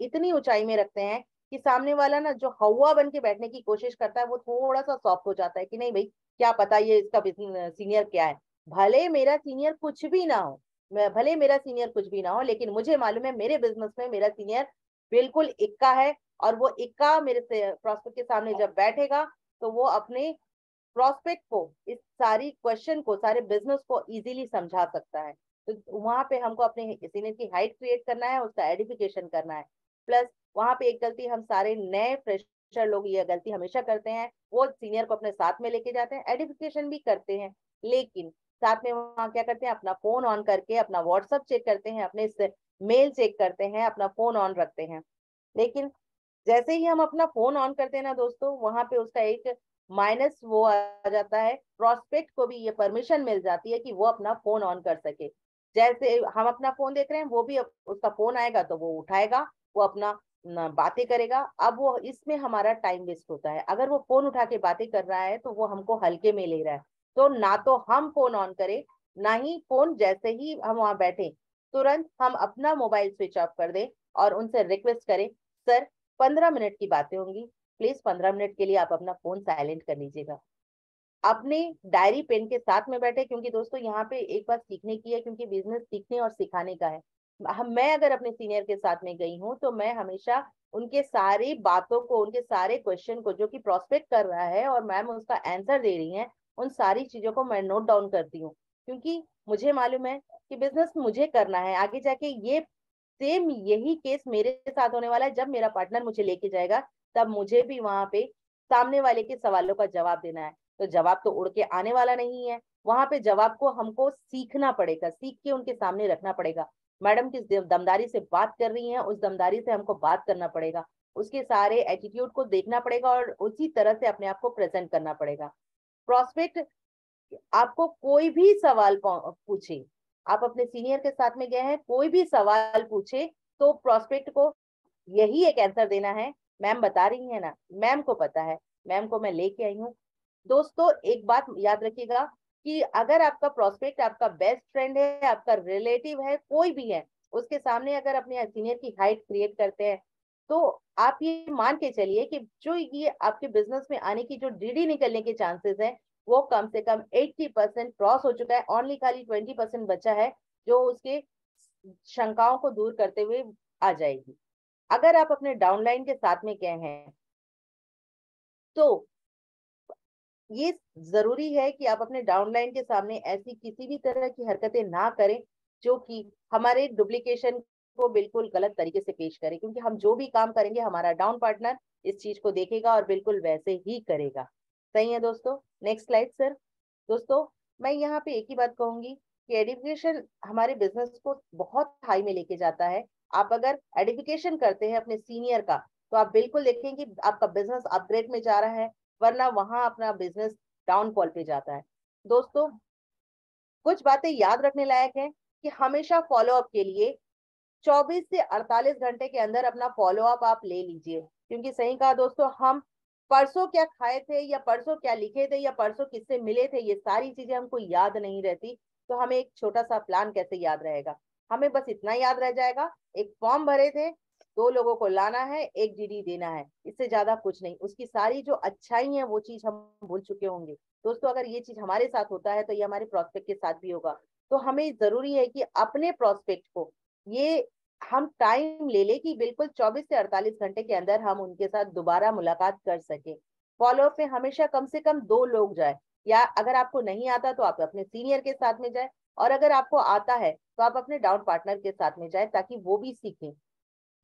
इतनी ऊंचाई में रखते हैं कि सामने वाला ना जो हवा बन के बैठने की कोशिश करता है वो थोड़ा सा सॉफ्ट हो जाता है कि नहीं भाई, क्या पता ये इसका सीनियर क्या है। भले मेरा सीनियर कुछ भी ना हो, भले मेरा सीनियर कुछ भी ना हो, लेकिन मुझे मालूम है मेरे बिजनेस में मेरा सीनियर बिल्कुल इक्का है, और वो इक्का मेरे से प्रोस्पेक्ट के सामने जब बैठेगा तो वो अपने प्रोस्पेक्ट को, इस सारी क्वेश्चन को, सारे बिजनेस को इजीली समझा सकता है। तो वहां पे हमको अपने सीनियर की हाइट क्रिएट करना है, उसका एडिफिकेशन करना है। प्लस वहां पे एक गलती हम सारे नए फ्रेशर लोग ये गलती हमेशा करते हैं, वो सीनियर को अपने साथ में लेके जाते हैं, एडिफिकेशन भी करते हैं, लेकिन साथ में वहां क्या करते हैं, अपना फोन ऑन करके अपना व्हाट्सएप चेक करते हैं, अपने मेल चेक करते हैं, अपना फोन ऑन रखते हैं। लेकिन जैसे ही हम अपना फोन ऑन करते हैं ना दोस्तों, वहां पे उसका एक माइनस वो आ जाता है, प्रोस्पेक्ट को भी ये परमिशन मिल जाती है कि वो अपना फोन ऑन कर सके। जैसे हम अपना फोन देख रहे हैं, वो भी उसका फोन आएगा तो वो उठाएगा, वो अपना बातें करेगा। अब वो इसमें हमारा टाइम वेस्ट होता है। अगर वो फोन उठा के बातें कर रहा है तो वो हमको हल्के में ले रहा है। तो ना तो हम फोन ऑन करें, ना ही फोन, जैसे ही हम वहां बैठे तुरंत हम अपना मोबाइल स्विच ऑफ कर दें और उनसे रिक्वेस्ट करें, सर 15 मिनट की बातें होंगी, प्लीज 15 मिनट के लिए आप अपना फोन साइलेंट कर लीजिएगा। अपने डायरी पेन के साथ में बैठे, क्योंकि दोस्तों यहाँ पे एक बात सीखने की है, क्योंकि बिजनेस सीखने और सिखाने का है। मैं अगर अपने सीनियर के साथ में गई हूँ तो मैं हमेशा उनके सारी बातों को, उनके सारे क्वेश्चन को जो कि प्रोस्पेक्ट कर रहा है और मैम उसका आंसर दे रही है, उन सारी चीजों को मैं नोट डाउन करती हूँ, क्योंकि मुझे मालूम है कि बिजनेस मुझे करना है आगे जाके। ये सेम यही केस मेरे साथ होने वाला है, जब मेरा पार्टनर मुझे लेके जाएगा तब मुझे भी वहां पे सामने वाले के सवालों का जवाब देना है। तो जवाब तो उड़ के आने वाला नहीं है, वहां पे जवाब को हमको सीखना पड़ेगा, सीख के उनके सामने रखना पड़ेगा। मैडम किस दमदारी से बात कर रही हैं, उस दमदारी से हमको बात करना पड़ेगा, उसके सारे एटीट्यूड को देखना पड़ेगा और उसी तरह से अपने आप को प्रेजेंट करना पड़ेगा। प्रोस्पेक्ट आपको कोई भी सवाल पूछे, आप अपने सीनियर के साथ में गए हैं, कोई भी सवाल पूछे तो प्रोस्पेक्ट को यही एक आंसर देना है। मैम बता रही है ना, मैम को पता है, मैम को मैं लेके आई हूँ। दोस्तों एक बात याद रखिएगा कि अगर आपका प्रोस्पेक्ट आपका बेस्ट फ्रेंड है, आपका रिलेटिव है, कोई भी है, उसके सामने अगर अपने सीनियर की हाइट क्रिएट करते हैं तो आप ये मान के चलिए कि जो ये आपके बिजनेस में आने की जो डीडी निकलने के चांसेस है वो कम से कम 80% क्रॉस हो चुका है। ओनली खाली 20% बचा है जो उसके शंकाओं को दूर करते हुए आ जाएगी। अगर आप अपने डाउनलाइन के साथ में गए हैं तो ये जरूरी है कि आप अपने डाउनलाइन के सामने ऐसी किसी भी तरह की हरकतें ना करें जो कि हमारे डुप्लीकेशन को बिल्कुल गलत तरीके से पेश करे, क्योंकि हम जो भी काम करेंगे हमारा डाउन पार्टनर इस चीज को देखेगा और बिल्कुल वैसे ही करेगा। सही है दोस्तों। Next slide sir. दोस्तों मैं यहाँ पे एक ही बात कहूंगी कि एडिफिकेशन हमारे बिजनेस को बहुत हाई में लेके जाता है। आप अगर एडिफिकेशन करते हैं अपने सीनियर का तो आप बिल्कुल देखें कि आपका बिजनेस अपग्रेड में जा रहा है, वरना वहां अपना बिजनेस डाउनफॉल पे जाता है। दोस्तों कुछ बातें याद रखने लायक है कि हमेशा फॉलोअप के लिए 24 से 48 घंटे के अंदर अपना फॉलोअप आप ले लीजिए, क्योंकि सही कहा दोस्तों, हम परसों क्या खाए थे या परसों क्या लिखे थे या परसों किससे मिले थे, ये सारी चीजें हमको याद नहीं रहती। तो हमें एक छोटा सा प्लान कैसे याद रहेगा, हमें बस इतना याद रह जाएगा, एक फॉर्म भरे थे, 2 लोगों को लाना है, एक डीडी देना है, इससे ज्यादा कुछ नहीं। उसकी सारी जो अच्छाई है वो चीज हम भूल चुके होंगे। दोस्तों अगर ये चीज हमारे साथ होता है तो ये हमारे प्रोस्पेक्ट के साथ भी होगा। तो हमें जरूरी है कि अपने प्रोस्पेक्ट को ये हम टाइम ले ले कि बिल्कुल 24 से 48 घंटे के अंदर हम उनके साथ दोबारा मुलाकात कर सके। फॉलोअप में हमेशा कम से कम 2 लोग जाए, या अगर आपको नहीं आता तो आप अपने सीनियर के साथ में जाए, और अगर आपको आता है तो आप अपने डाउन पार्टनर के साथ में जाए ताकि वो भी सीखें।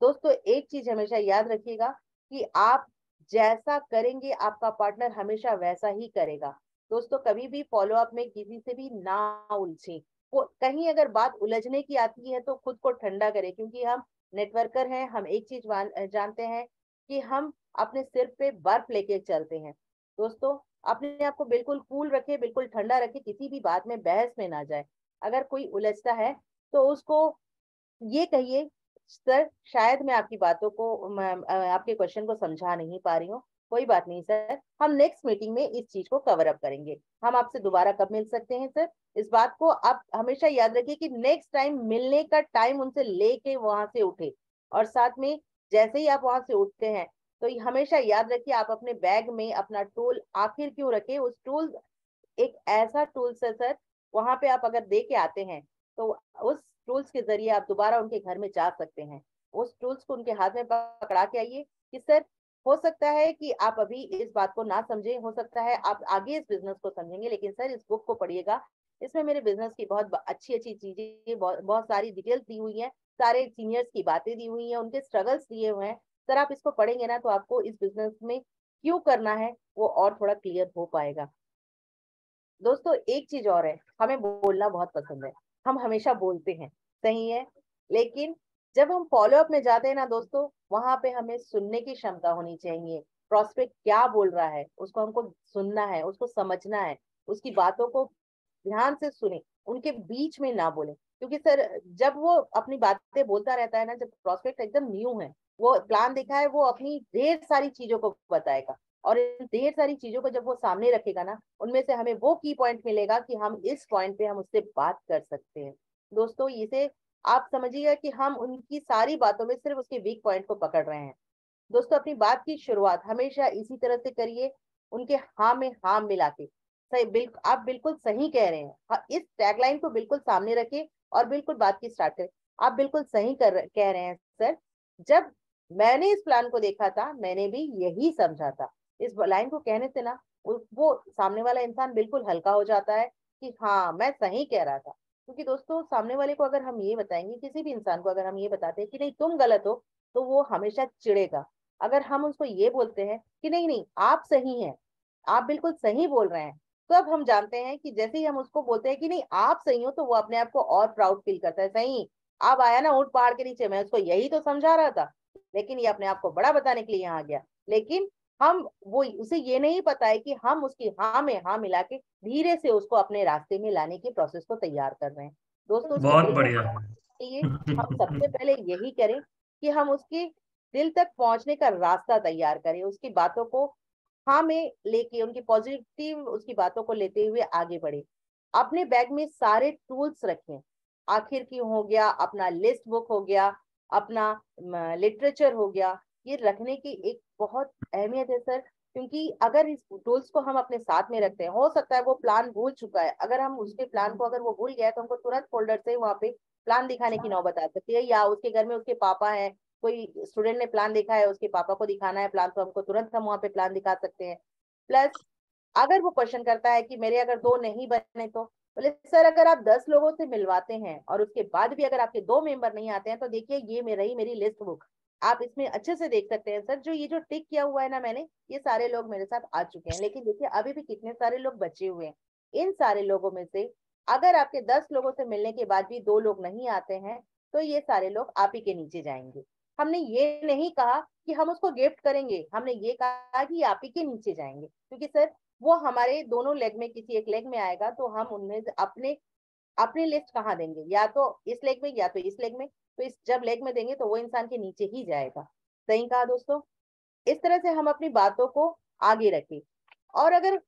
दोस्तों एक चीज हमेशा याद रखिएगा कि आप जैसा करेंगे आपका पार्टनर हमेशा वैसा ही करेगा। दोस्तों कभी भी फॉलोअप में किसी से भी ना उलझे, कहीं अगर बात उलझने की आती है तो खुद को ठंडा करें, क्योंकि हम नेटवर्कर हैं। हम एक चीज जानते हैं कि हम अपने सिर पे बर्फ लेके चलते हैं। दोस्तों अपने आप को बिल्कुल कूल रखे, बिल्कुल ठंडा रखे, किसी भी बात में बहस में ना जाए। अगर कोई उलझता है तो उसको ये कहिए, सर शायद मैं आपकी बातों को आपके क्वेश्चन को समझा नहीं पा रही हूँ, कोई बात नहीं सर, हम नेक्स्ट मीटिंग में इस चीज को कवर अप करेंगे। हम आपसे दोबारा कब मिल सकते हैं सर? इस बात को आप हमेशा याद रखिए कि नेक्स्ट टाइम मिलने का टाइम उनसे लेके वहां से उठे, और साथ में जैसे ही आप वहां से उठते हैं तो हमेशा याद रखिए आप अपने बैग में अपना टूल आखिर क्यों रखे। उस टूल एक ऐसा टूल्स है सर, वहां पे आप अगर दे के आते हैं तो उस टूल्स के जरिए आप दोबारा उनके घर में जा सकते हैं। उस टूल्स को उनके हाथ में पकड़ा के आइए कि सर हो सकता है कि आप अभी इस बात को ना समझे, हो सकता है आप आगे इस बिजनेस को समझेंगे, लेकिन सर इस बुक को पढ़िएगा, इसमें मेरे बिजनेस की बहुत अच्छी अच्छी चीजें, बहुत सारी डिटेल्स दी हुई है, सारे सीनियर्स की बातें दी हुई है, उनके स्ट्रगल्स दिए हुए हैं। सर आप इसको पढ़ेंगे ना तो आपको इस बिजनेस में क्यों करना है वो और थोड़ा क्लियर हो पाएगा। दोस्तों एक चीज और है, हमें बोलना बहुत पसंद है, हम हमेशा बोलते हैं, सही है, लेकिन जब हम फॉलोअप में जाते हैं ना दोस्तों, वहां पे हमें सुनने की क्षमता होनी चाहिए। प्रोस्पेक्ट क्या बोल रहा है उसको हमको सुनना है, उसको समझना है, उसकी बातों को ध्यान से सुने, उनके बीच में ना बोले। क्योंकि सर जब वो अपनी बातें बोलता रहता है ना, जब प्रोस्पेक्ट एकदम न्यू है, वो प्लान देखा है, वो अपनी ढेर सारी चीजों को बताएगा, और इन ढेर सारी चीजों को जब वो सामने रखेगा ना, उनमें से हमें वो की पॉइंट मिलेगा कि हम इस पॉइंट पे हम उससे बात कर सकते हैं। दोस्तों इसे आप समझिएगा कि हम उनकी सारी बातों में सिर्फ उसके वीक पॉइंट को पकड़ रहे हैं। दोस्तों अपनी बात की शुरुआत हमेशा इसी तरह से करिए, उनके हाँ में हाँ मिला के। सही, आप बिल्कुल सही कह रहे हैं, हाँ, इस टैगलाइन को बिल्कुल सामने रखिए और बिल्कुल बात की स्टार्ट करें। आप बिल्कुल सही कह रहे हैं सर, जब मैंने इस प्लान को देखा था मैंने भी यही समझा था। इस लाइन को कहने से ना वो सामने वाला इंसान बिल्कुल हल्का हो जाता है कि हाँ मैं सही कह रहा था। क्योंकि दोस्तों सामने वाले को अगर हम ये बताएंगे, किसी भी इंसान को अगर हम ये बताते हैं कि नहीं तुम गलत हो, तो वो हमेशा चिढ़ेगा। अगर हम उसको ये बोलते हैं कि नहीं नहीं आप सही हैं, आप बिल्कुल सही बोल रहे हैं, तो अब हम जानते हैं कि जैसे ही हम उसको बोलते हैं कि नहीं आप सही हो, तो वो अपने आप को और प्राउड फील करता है। सही, अब आया ना ऊंट पहाड़ के नीचे, मैं उसको यही तो समझा रहा था, लेकिन ये अपने आप को बड़ा बताने के लिए यहाँ आ गया। लेकिन हम वो उसे ये नहीं पता है कि हम उसकी हाँ में हाँ मिला के धीरे से उसको अपने रास्ते में लाने की प्रोसेस को तैयार कर रहे हैं। दोस्तों उसके बहुत दिल में बढ़िया। लिए हम सबसे पहले यही करें कि हम उसके दिल तक पहुंचने का रास्ता तैयार करें, उसकी बातों को हाँ में लेके, उनकी पॉजिटिव उसकी बातों को लेते हुए आगे बढ़े। अपने बैग में सारे टूल्स रखें, आखिर की हो गया, अपना लिस्ट बुक हो गया, अपना लिटरेचर हो गया, ये रखने की एक बहुत अहमियत है सर। क्योंकि अगर इस टूल्स को हम अपने साथ में रखते हैं, हो सकता है वो प्लान भूल चुका है, अगर हम उसके प्लान को अगर वो भूल गया है तो हमको तुरंत फोल्डर से वहाँ पे प्लान दिखाने की नौबत आ सकती है। या उसके घर में उसके पापा हैं, कोई स्टूडेंट ने प्लान देखा है, उसके पापा को दिखाना है प्लान, तो हमको तुरंत हम वहाँ पे प्लान दिखा सकते हैं। प्लस अगर वो क्वेश्चन करता है कि मेरे अगर 2 नहीं बने तो बोले सर अगर आप 10 लोगों से मिलवाते हैं और उसके बाद भी अगर आपके 2 मेंबर नहीं आते हैं तो देखिए ये मेरी लिस्ट बुक, आप इसमें अच्छे से देख सकते हैं सर, जो ये जो टिक किया हुआ है ना मैंने, ये सारे लोग मेरे साथ आ चुके हैं, लेकिन देखिए अभी भी कितने सारे लोग बचे हुए हैं। इन सारे लोगों में से अगर आपके 10 लोगों से मिलने के बाद भी 2 लोग नहीं आते हैं तो ये सारे लोग आप ही के नीचे जाएंगे। हमने ये नहीं कहा कि हम उसको गिफ्ट करेंगे, हमने ये कहा कि आप ही के नीचे जाएंगे, क्योंकि सर वो हमारे दोनों लेग में किसी एक लेग में आएगा तो हम उनमें से अपने अपनी लिस्ट कहाँ देंगे, या तो इस लेग में या तो इस लेग में, तो इस जब लेग में देंगे तो वो इंसान के नीचे ही जाएगा। सही कहा दोस्तों। इस तरह से हम अपनी बातों को आगे रखें। और अगर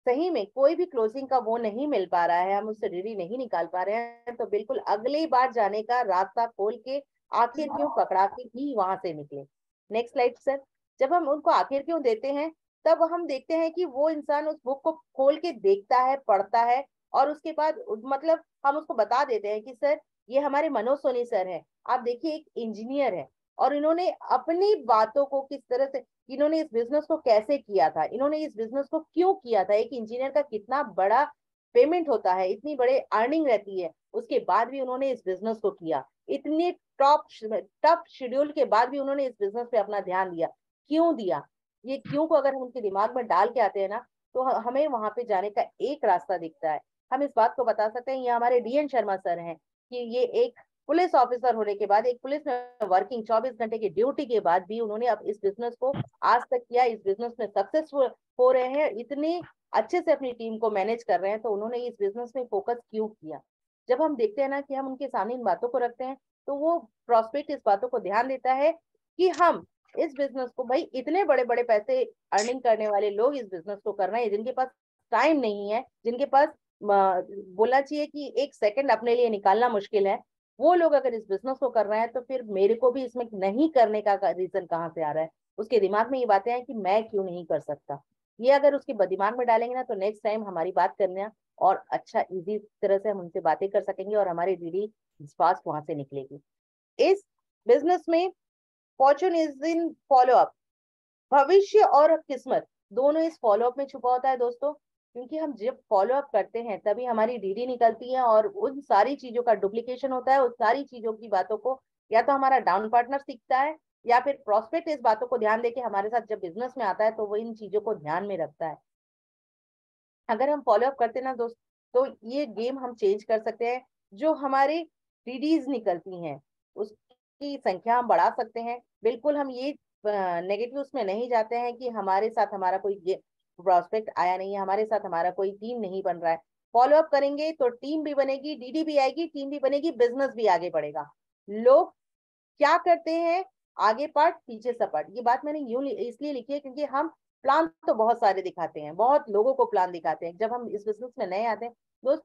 सही में कोई भी क्लोजिंग का वो नहीं मिल पा रहा है, हम उससे डिग्री नहीं निकाल पा रहे हैं, तो बिल्कुल अगली बार जाने का रास्ता खोल के आखिर क्यों पकड़ा के ही वहां से निकले। Next slide sir. जब हम उनको आखिर क्यों देते हैं तब हम देखते हैं कि वो इंसान उस बुक को खोल के देखता है, पढ़ता है, और उसके बाद मतलब हम उसको बता देते हैं कि सर ये हमारे मनोज सोनी सर हैं, आप देखिए एक इंजीनियर है और इन्होंने अपनी बातों को किस तरह से, इन्होंने इस बिजनेस को कैसे किया था, इन्होंने इस बिजनेस को क्यों किया था, एक इंजीनियर का कितना बड़ा पेमेंट होता है, इतनी बड़े अर्निंग रहती है, उसके बाद भी उन्होंने इस बिजनेस को किया, इतने टफ शेड्यूल के बाद भी उन्होंने इस बिजनेस पे अपना ध्यान दिया, क्यों दिया। ये क्यों को अगर हम उनके दिमाग में डाल के आते हैं ना तो हमें वहां पे जाने का एक रास्ता दिखता है। हम इस बात को बता सकते हैं, ये हमारे डीएन शर्मा सर हैं, कि ये एक पुलिस ऑफिसर होने के बाद, एक पुलिस में वर्किंग 24 घंटे की ड्यूटी के बाद भी उन्होंने अब इस बिजनेस को आज तक किया, इस बिजनेस में सक्सेसफुल हो रहे हैं, इतने अच्छे से अपनी टीम को मैनेज कर रहे हैं, तो उन्होंने इस बिजनेस में फोकस क्यों किया। जब हम देखते हैं ना कि हम उनके सामने इन बातों को रखते हैं तो वो प्रॉस्पेक्ट इस बातों को ध्यान देता है कि हम इस बिजनेस को, भाई इतने बड़े बड़े पैसे अर्निंग करने वाले लोग इस बिजनेस को कर रहे हैं, जिनके पास टाइम नहीं है, जिनके पास बोलना चाहिए कि एक सेकंड अपने लिए निकालना मुश्किल है, वो लोग अगर इस बिजनेस को कर रहे हैं तो फिर मेरे को भी इसमें नहीं करने का रीजन कहाँ से आ रहा है। उसके दिमाग में ये बातें हैं कि मैं क्यों नहीं कर सकता। ये अगर उसके दिमाग में डालेंगे ना तो नेक्स्ट टाइम हमारी बात करना और अच्छा इजी तरह से हम उनसे बातें कर सकेंगे और हमारी डीडी फास्ट वहां से निकलेगी। इस बिजनेस में Fortune is in follow up, भविष्य और किस्मत दोनों इस फॉलो अप में छुपा होता है दोस्तों। क्योंकि हम जब फॉलो अप करते हैं तभी हमारी डीडी निकलती है और उन सारी चीजों का डुप्लीकेशन होता है, उन सारी चीजों की बातों को या तो हमारा डाउन पार्टनर सीखता है या फिर प्रोस्पेक्ट इस बातों को ध्यान देके हमारे साथ जब बिजनेस में आता है तो वो इन चीजों को ध्यान में रखता है। अगर हम फॉलो अप करते ना दोस्त तो ये गेम हम चेंज कर सकते हैं। जो हमारे डीडीज निकलती हैं उसकी संख्या हम बढ़ा सकते हैं। बिल्कुल हम ये नेगेटिव उसमें नहीं जाते हैं कि हमारे साथ हमारा कोई प्रोस्पेक्ट आया नहीं है, हमारे साथ हमारा कोई टीम नहीं बन रहा है। फॉलो अप करेंगे तो टीम भी बनेगी, डीडी भी आएगी, टीम भी बनेगी, बिजनेस भी आगे बढ़ेगा। लोग क्या करते हैं, आगे पार्ट पीछे सपाट, ये बात मैंने यूं इसलिए लिखी है क्योंकि हम प्लान तो बहुत सारे दिखाते हैं, बहुत लोगों को प्लान दिखाते हैं। जब हम इस बिजनेस में नए आते हैं दोस्त,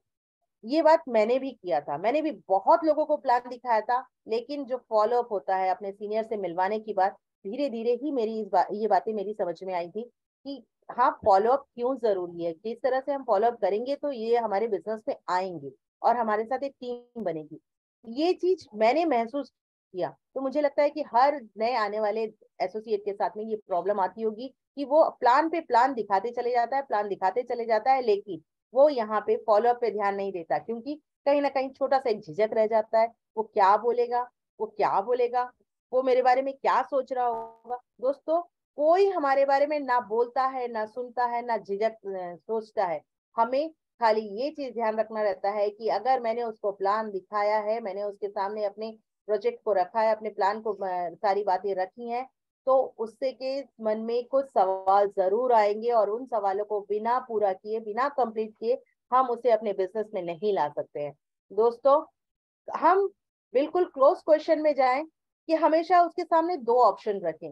ये बात मैंने भी किया था, मैंने भी बहुत लोगों को प्लान दिखाया था, लेकिन जो फॉलो अप होता है अपने सीनियर से मिलवाने की बात, धीरे धीरे ही मेरी ये बातें मेरी समझ में आई थी कि हाँ फॉलो अप क्यों जरूरी है, किस तरह से हम फॉलो अप करेंगे तो ये हमारे बिजनेस में आएंगे और हमारे साथ एक टीम बनेगी। ये चीज मैंने महसूस किया, तो मुझे लगता है कि हर नए आने वाले एसोसिएट के साथ में ये प्रॉब्लम आती होगी कि वो प्लान पे प्लान दिखाते चले जाता है, प्लान दिखाते चले जाता है, लेकिन वो यहाँ पे फॉलो अप पे ध्यान नहीं देता, क्योंकि कहीं ना कहीं छोटा सा एक झिझक रह जाता है, वो क्या बोलेगा, वो क्या बोलेगा, वो मेरे बारे में क्या सोच रहा होगा। दोस्तों कोई हमारे बारे में ना बोलता है, ना सुनता है, ना झिझक सोचता है। हमें खाली ये चीज ध्यान रखना रहता है कि अगर मैंने उसको प्लान दिखाया है, मैंने उसके सामने अपने प्रोजेक्ट को रखा है, अपने प्लान को सारी बातें रखी हैं, तो उससे के मन में कुछ सवाल जरूर आएंगे और उन सवालों को बिना पूरा किए, बिना कंप्लीट किए हम उसे अपने बिजनेस में नहीं ला सकते हैं। दोस्तों, हम बिल्कुल क्लोज क्वेश्चन में जाएं कि हमेशा उसके सामने दो ऑप्शन रखें।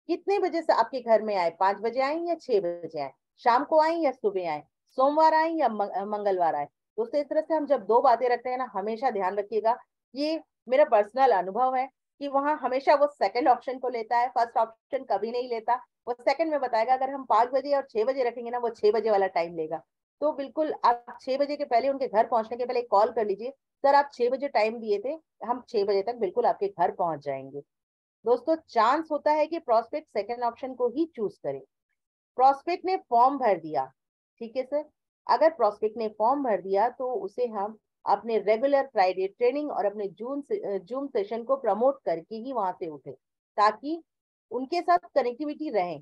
कितने बजे से आपके घर में आए, 5 बजे आए या 6 बजे आए, शाम को आए या सुबह आए, सोमवार आए या मंगलवार आए। दोस्तों, इस तरह से हम जब दो बातें रखते हैं ना, हमेशा ध्यान रखिएगा, ये मेरा पर्सनल अनुभव है कि वहां हमेशा वो सेकंड ऑप्शन को लेता है, फर्स्ट ऑप्शन कभी नहीं लेता। वो सेकंड में बताएगा। अगर हम 5 बजे और 6 बजे रखेंगे ना, वो 6 बजे वाला टाइम लेगा। तो बिल्कुल आप 6 बजे के पहले, उनके घर पहुंचने के पहले एक कॉल कर लीजिए, सर आप 6 बजे टाइम दिए थे, हम 6 बजे तक बिल्कुल आपके घर पहुंच जाएंगे। दोस्तों, चांस होता है कि प्रोस्पेक्ट सेकंड ऑप्शन को ही चूज करे। प्रोस्पेक्ट ने फॉर्म भर दिया, ठीक है सर, अगर प्रोस्पेक्ट ने फॉर्म भर दिया तो उसे हम अपने रेगुलर फ्राइडे ट्रेनिंग और अपने जूम सेशन को प्रमोट करके ही वहां से उठे, ताकि उनके साथ कनेक्टिविटी रहे।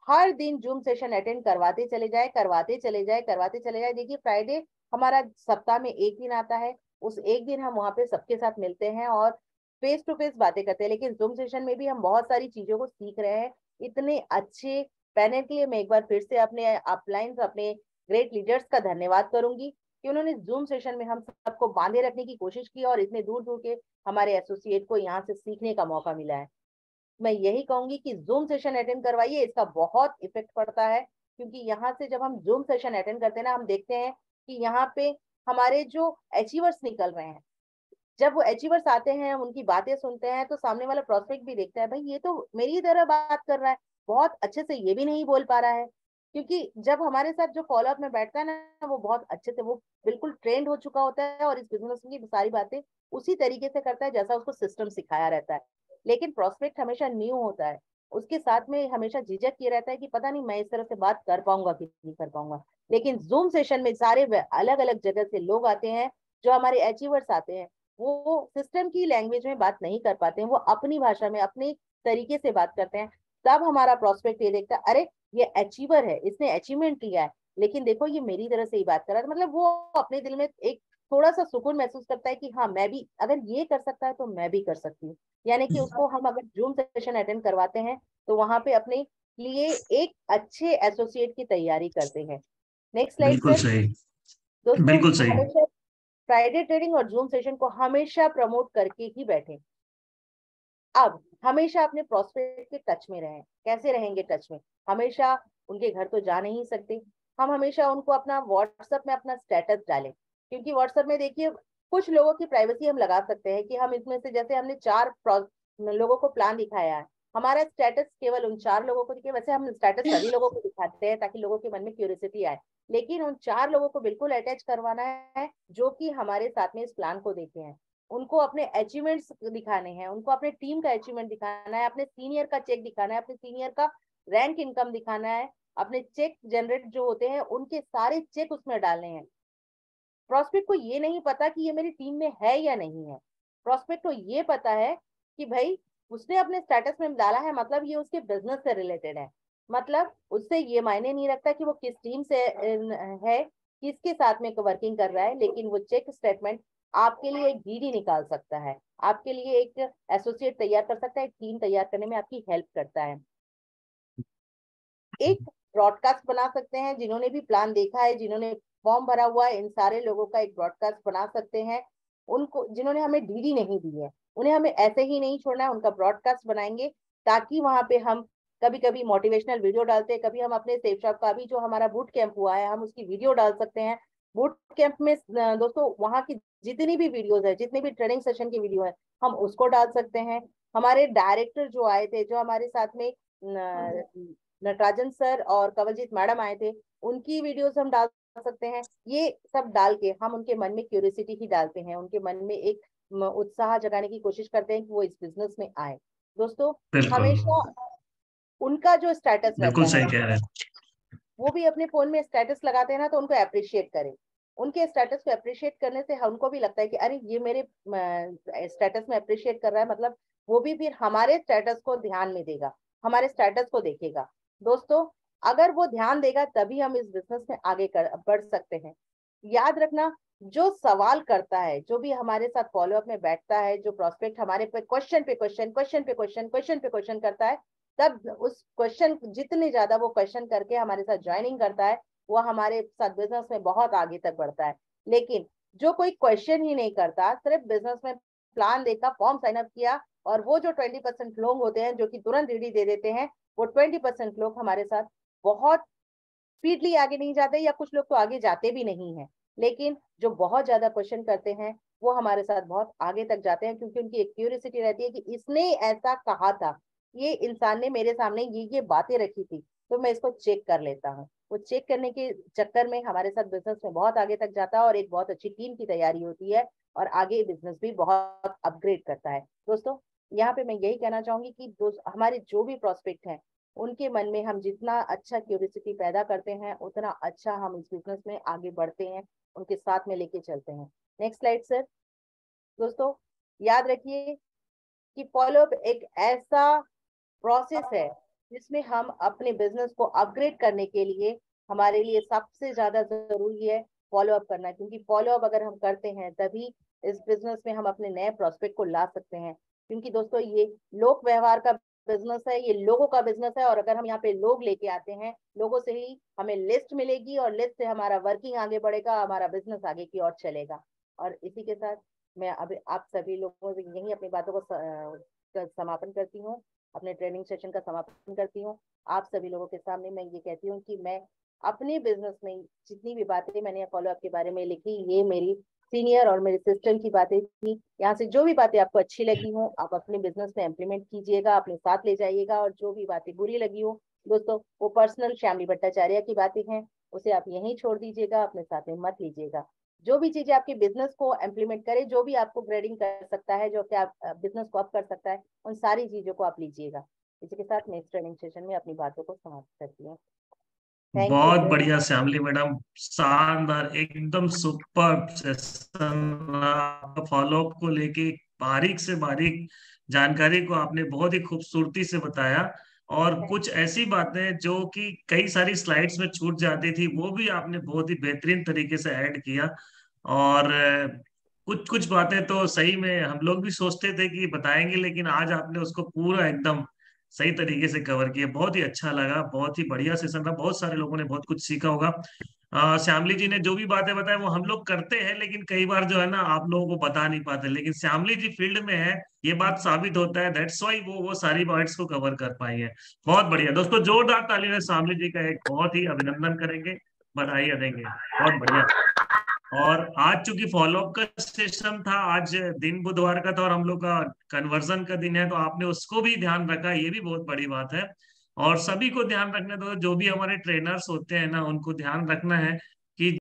हर दिन जूम सेशन अटेंड करवाते चले जाए, करवाते चले जाए, करवाते चले जाए। देखिए, फ्राइडे हमारा सप्ताह में एक दिन आता है, उस एक दिन हम वहां पे सबके साथ मिलते हैं और फेस टू फेस बातें करते हैं। लेकिन जूम सेशन में भी हम बहुत सारी चीजों को सीख रहे हैं। इतने अच्छे पैनल के लिए मैं एक बार फिर से अपने अपलाइंस, अपने ग्रेट लीडर्स का धन्यवाद करूंगी कि उन्होंने जूम सेशन में हम सबको बांधे रखने की कोशिश की और इतने दूर दूर के हमारे एसोसिएट को यहाँ से सीखने का मौका मिला है। मैं यही कहूंगी कि जूम सेशन अटेंड करवाइए, इसका बहुत इफेक्ट पड़ता है। क्योंकि यहाँ से जब हम जूम सेशन अटेंड करते हैं ना, हम देखते हैं कि यहाँ पे हमारे जो अचीवर्स निकल रहे हैं, जब वो अचीवर्स आते हैं, उनकी बातें सुनते हैं, तो सामने वाला प्रोस्पेक्ट भी देखता है, भाई ये तो मेरी तरह बात कर रहा है, बहुत अच्छे से ये भी नहीं बोल पा रहा है। क्योंकि जब हमारे साथ जो फॉलोअप में बैठता है ना, वो बहुत अच्छे से, वो बिल्कुल ट्रेंड हो चुका होता है और इस बिजनेस की सारी बातें उसी तरीके से करता है जैसा उसको सिस्टम सिखाया रहता है। लेकिन प्रोस्पेक्ट हमेशा न्यू होता है, उसके साथ में हमेशा झिझक ये रहता है कि पता नहीं मैं इस तरह से बात कर पाऊंगा कि नहीं कर पाऊंगा। लेकिन जूम सेशन में सारे अलग अलग जगह से लोग आते हैं, जो हमारे अचीवर्स आते हैं, वो सिस्टम की लैंग्वेज में बात नहीं कर पाते हैं, वो अपनी भाषा में अपने तरीके से बात करते हैं। तब हमारा प्रोस्पेक्ट ये देखता है, अरे ये अचीवर है, इसने अचीवमेंट लिया है, लेकिन देखो ये मेरी तरह से ही बात कर रहा है। मतलब वो अपने दिल में एक थोड़ा सा सुकून महसूस करता है कि हाँ, मैं भी अगर ये कर सकता है तो मैं भी कर सकती हूँ। यानी कि उसको हम अगर जूम सेशन अटेंड करवाते हैं तो वहां पे अपने लिए एक अच्छे एसोसिएट की तैयारी करते हैं। नेक्स्ट स्लाइड बिल्कुल सर। सही, दोस्तों, बिल्कुल सही। हमेशा फ्राइडे ट्रेडिंग और जूम सेशन को हमेशा प्रमोट करके ही बैठे। अब हमेशा अपने प्रोस्पेक्ट के टच में रहें। कैसे रहेंगे टच में? हमेशा उनके घर तो जा नहीं सकते, हम हमेशा उनको अपना व्हाट्सएप में अपना स्टेटस डालें। क्योंकि व्हाट्सएप में देखिए, कुछ लोगों की प्राइवेसी हम लगा सकते हैं कि हम इसमें से, जैसे हमने 4 लोगों को प्लान दिखाया है, हमारा स्टेटस केवल उन 4 लोगों को दिखे। वैसे हम स्टेटस सभी लोगों को दिखाते हैं ताकि लोगों के मन में क्यूरियोसिटी आए, लेकिन उन 4 लोगों को बिल्कुल अटैच करवाना है जो कि हमारे साथ में इस प्लान को देखे हैं। उनको अपने अचीवमेंट्स दिखाने हैं, उनको अपने टीम का अचीवमेंट दिखाना है, अपने सीनियर का चेक दिखाना है, अपने सीनियर का रैंक इनकम दिखाना है, अपने चेक जनरेट जो होते हैं उनके सारे चेक उसमें डालने हैं। प्रोस्पेक्ट को ये नहीं पता कि ये मेरी टीम में है या नहीं है। प्रोस्पेक्ट को ये पता है कि भाई उसने अपने स्टेटस में डाला है, मतलब ये उसके बिजनेस से रिलेटेड है। मतलब उससे ये मायने नहीं रखता कि वो किस टीम से है, किसके साथ में वर्किंग कर रहा है, लेकिन वो चेक स्टेटमेंट आपके लिए एक डीडी निकाल सकता है, आपके लिए एक एसोसिएट तैयार कर सकता है, टीम तैयार करने में आपकी हेल्प करता है। एक ब्रॉडकास्ट बना सकते हैं, जिन्होंने भी प्लान देखा है, जिन्होंने फॉर्म भरा हुआ है, इन सारे लोगों का एक ब्रॉडकास्ट बना सकते हैं। उनको, जिन्होंने हमें डीडी नहीं दी है, उन्हें हमें ऐसे ही नहीं छोड़ना है, उनका ब्रॉडकास्ट बनाएंगे, ताकि वहां पे हम कभी कभी मोटिवेशनल वीडियो डालते हैं, कभी हम अपने सेफ शॉप का भी जो हमारा बूट कैंप हुआ है, हम उसकी वीडियो डाल सकते हैं। बूट कैंप में दोस्तों वहां की जितनी भी वीडियोज है, जितनी भी ट्रेनिंग सेशन की वीडियो है, हम उसको डाल सकते हैं। हमारे डायरेक्टर जो आए थे, जो हमारे साथ में नटराजन सर और कवलजीत मैडम आए थे, उनकी वीडियोस हम डाल सकते हैं। ये सब डाल के हम उनके मन में क्यूरियोसिटी ही डालते हैं, उनके मन में एक उत्साह जगाने की कोशिश करते हैं कि वो इस बिजनेस में आए। दोस्तों, बिल्कुल हमेशा उनका जो स्टेटस बिल्कुल रहता है, सही कह रहे हैं। वो भी अपने फोन में स्टेटस लगाते हैं ना, तो उनको अप्रिशिएट करें। उनके स्टेटस को अप्रिशिएट करने से उनको भी लगता है कि अरे ये मेरे स्टेटस में अप्रिशिएट कर रहा है, मतलब वो भी फिर हमारे स्टेटस को ध्यान में देगा, हमारे स्टेटस को देखेगा। दोस्तों, अगर वो ध्यान देगा तभी हम इस बिजनेस में आगे बढ़ सकते हैं। याद रखना, जो सवाल करता है, जो भी हमारे साथ फॉलोअप में बैठता है, जो प्रोस्पेक्ट हमारे पे क्वेश्चन पे क्वेश्चन, क्वेश्चन पे क्वेश्चन, क्वेश्चन पे क्वेश्चन करता है, तब उस क्वेश्चन, जितने ज्यादा वो क्वेश्चन करके हमारे साथ ज्वाइनिंग करता है, वो हमारे साथ बिजनेस में बहुत आगे तक बढ़ता है। लेकिन जो कोई क्वेश्चन ही नहीं करता, सिर्फ बिजनेस में प्लान देखा, फॉर्म साइन अप किया, और वो जो 20% लोग होते हैं जो कि तुरंत रीडी दे देते हैं, वो 20% लोग हमारे साथ बहुत स्पीडली आगे नहीं जाते, या कुछ लोग तो आगे जाते भी नहीं है। लेकिन जो बहुत ज्यादा क्वेश्चन करते हैं वो हमारे साथ बहुत आगे तक जाते हैं, क्योंकि उनकी एक क्यूरियोसिटी रहती है कि इसने ऐसा कहा था, ये इंसान ने मेरे सामने ये बातें रखी थी, तो मैं इसको चेक कर लेता हूँ। वो चेक करने के चक्कर में हमारे साथ बिजनेस में बहुत आगे तक जाता है, और एक बहुत अच्छी टीम की तैयारी होती है, और आगे बिजनेस भी बहुत अपग्रेड करता है। दोस्तों, यहाँ पे मैं यही कहना चाहूंगी कि हमारे जो भी प्रोस्पेक्ट हैं, उनके मन में हम जितना अच्छा क्यूरियोसिटी पैदा करते हैं, उतना अच्छा हम इस बिजनेस में आगे बढ़ते हैं, उनके साथ में लेके चलते हैं। Next slide sir. दोस्तों, याद रखिए कि फॉलोअप एक ऐसा प्रोसेस है जिसमें हम अपने बिजनेस को अपग्रेड करने के लिए, हमारे लिए सबसे ज्यादा जरूरी है फॉलोअप करना, क्योंकि फॉलोअप अगर हम करते हैं तभी इस बिजनेस में हम अपने नए प्रोस्पेक्ट को ला सकते हैं। क्योंकि दोस्तों, ये लोक व्यवहार का बिजनेस है, ये लोगों का बिजनेस है, और अगर हम यहाँ पे लोग लेके आते हैं, लोगों से ही हमें लिस्ट मिलेगी, और लिस्ट से हमारा वर्किंग आगे बढ़ेगा, हमारा बिजनेस आगे की ओर चलेगा। और इसी के साथ मैं अभी आप सभी लोगों से यही अपनी बातों को समापन करती हूँ, अपने ट्रेनिंग सेशन का समापन करती हूँ। आप सभी लोगों के सामने मैं ये कहती हूँ कि मैं अपने बिजनेस में जितनी भी बातें मैंने फॉलोअप के बारे में लिखी, ये मेरी सीनियर और मेरे सिस्टर की बातें थी। यहाँ से जो भी बातें आपको अच्छी लगी हो, आप अपने बिजनेस में इम्प्लीमेंट कीजिएगा, अपने साथ ले जाइएगा, और जो भी बातें बुरी लगी हो दोस्तों, वो पर्सनल श्यामली भट्टाचार्य की बातें हैं, उसे आप यहीं छोड़ दीजिएगा, अपने साथ में मत लीजिएगा। जो भी चीजें आपके बिजनेस को इम्प्लीमेंट करे, जो भी आपको ग्रेडिंग कर सकता है, जो कि आप बिजनेस को अप कर सकता है, उन सारी चीजों को आप लीजिएगा। इसी के साथ नेक्स्ट ट्रेनिंग सेशन में अपनी बातों को समाप्त करती हूँ। थैंक यू बहुत सर। बढ़िया श्यामली मैडम, शानदार, एकदम सुपर सेशन। फॉलोअप को लेके बारीक से बारीक जानकारी को आपने बहुत ही खूबसूरती से बताया, और कुछ ऐसी बातें जो कि कई सारी स्लाइड्स में छूट जाती थी, वो भी आपने बहुत ही बेहतरीन तरीके से ऐड किया। और कुछ कुछ बातें तो सही में हम लोग भी सोचते थे कि बताएंगे, लेकिन आज आपने उसको पूरा एकदम सही तरीके से कवर किया। बहुत ही अच्छा लगा, बहुत ही बढ़िया सेशन था, बहुत सारे लोगों ने बहुत कुछ सीखा होगा। श्यामली जी ने जो भी बातें बताई वो हम लोग करते हैं, लेकिन कई बार जो है ना आप लोगों को बता नहीं पाते, लेकिन श्यामली जी फील्ड में है, ये बात साबित होता है। दैट्स वाई वो सारी पॉइंट्स को कवर कर पाई है। बहुत बढ़िया दोस्तों, जोरदार ताली में श्यामली जी का एक बहुत ही अभिनंदन करेंगे, बधाई देंगे। बहुत बढ़िया। और आज चूंकि फॉलोअप का सेशन था, आज दिन बुधवार का था और हम लोग का कन्वर्जन का दिन है, तो आपने उसको भी ध्यान रखा, ये भी बहुत बड़ी बात है। और सभी को ध्यान रखना, तो जो भी हमारे ट्रेनर्स होते हैं ना, उनको ध्यान रखना है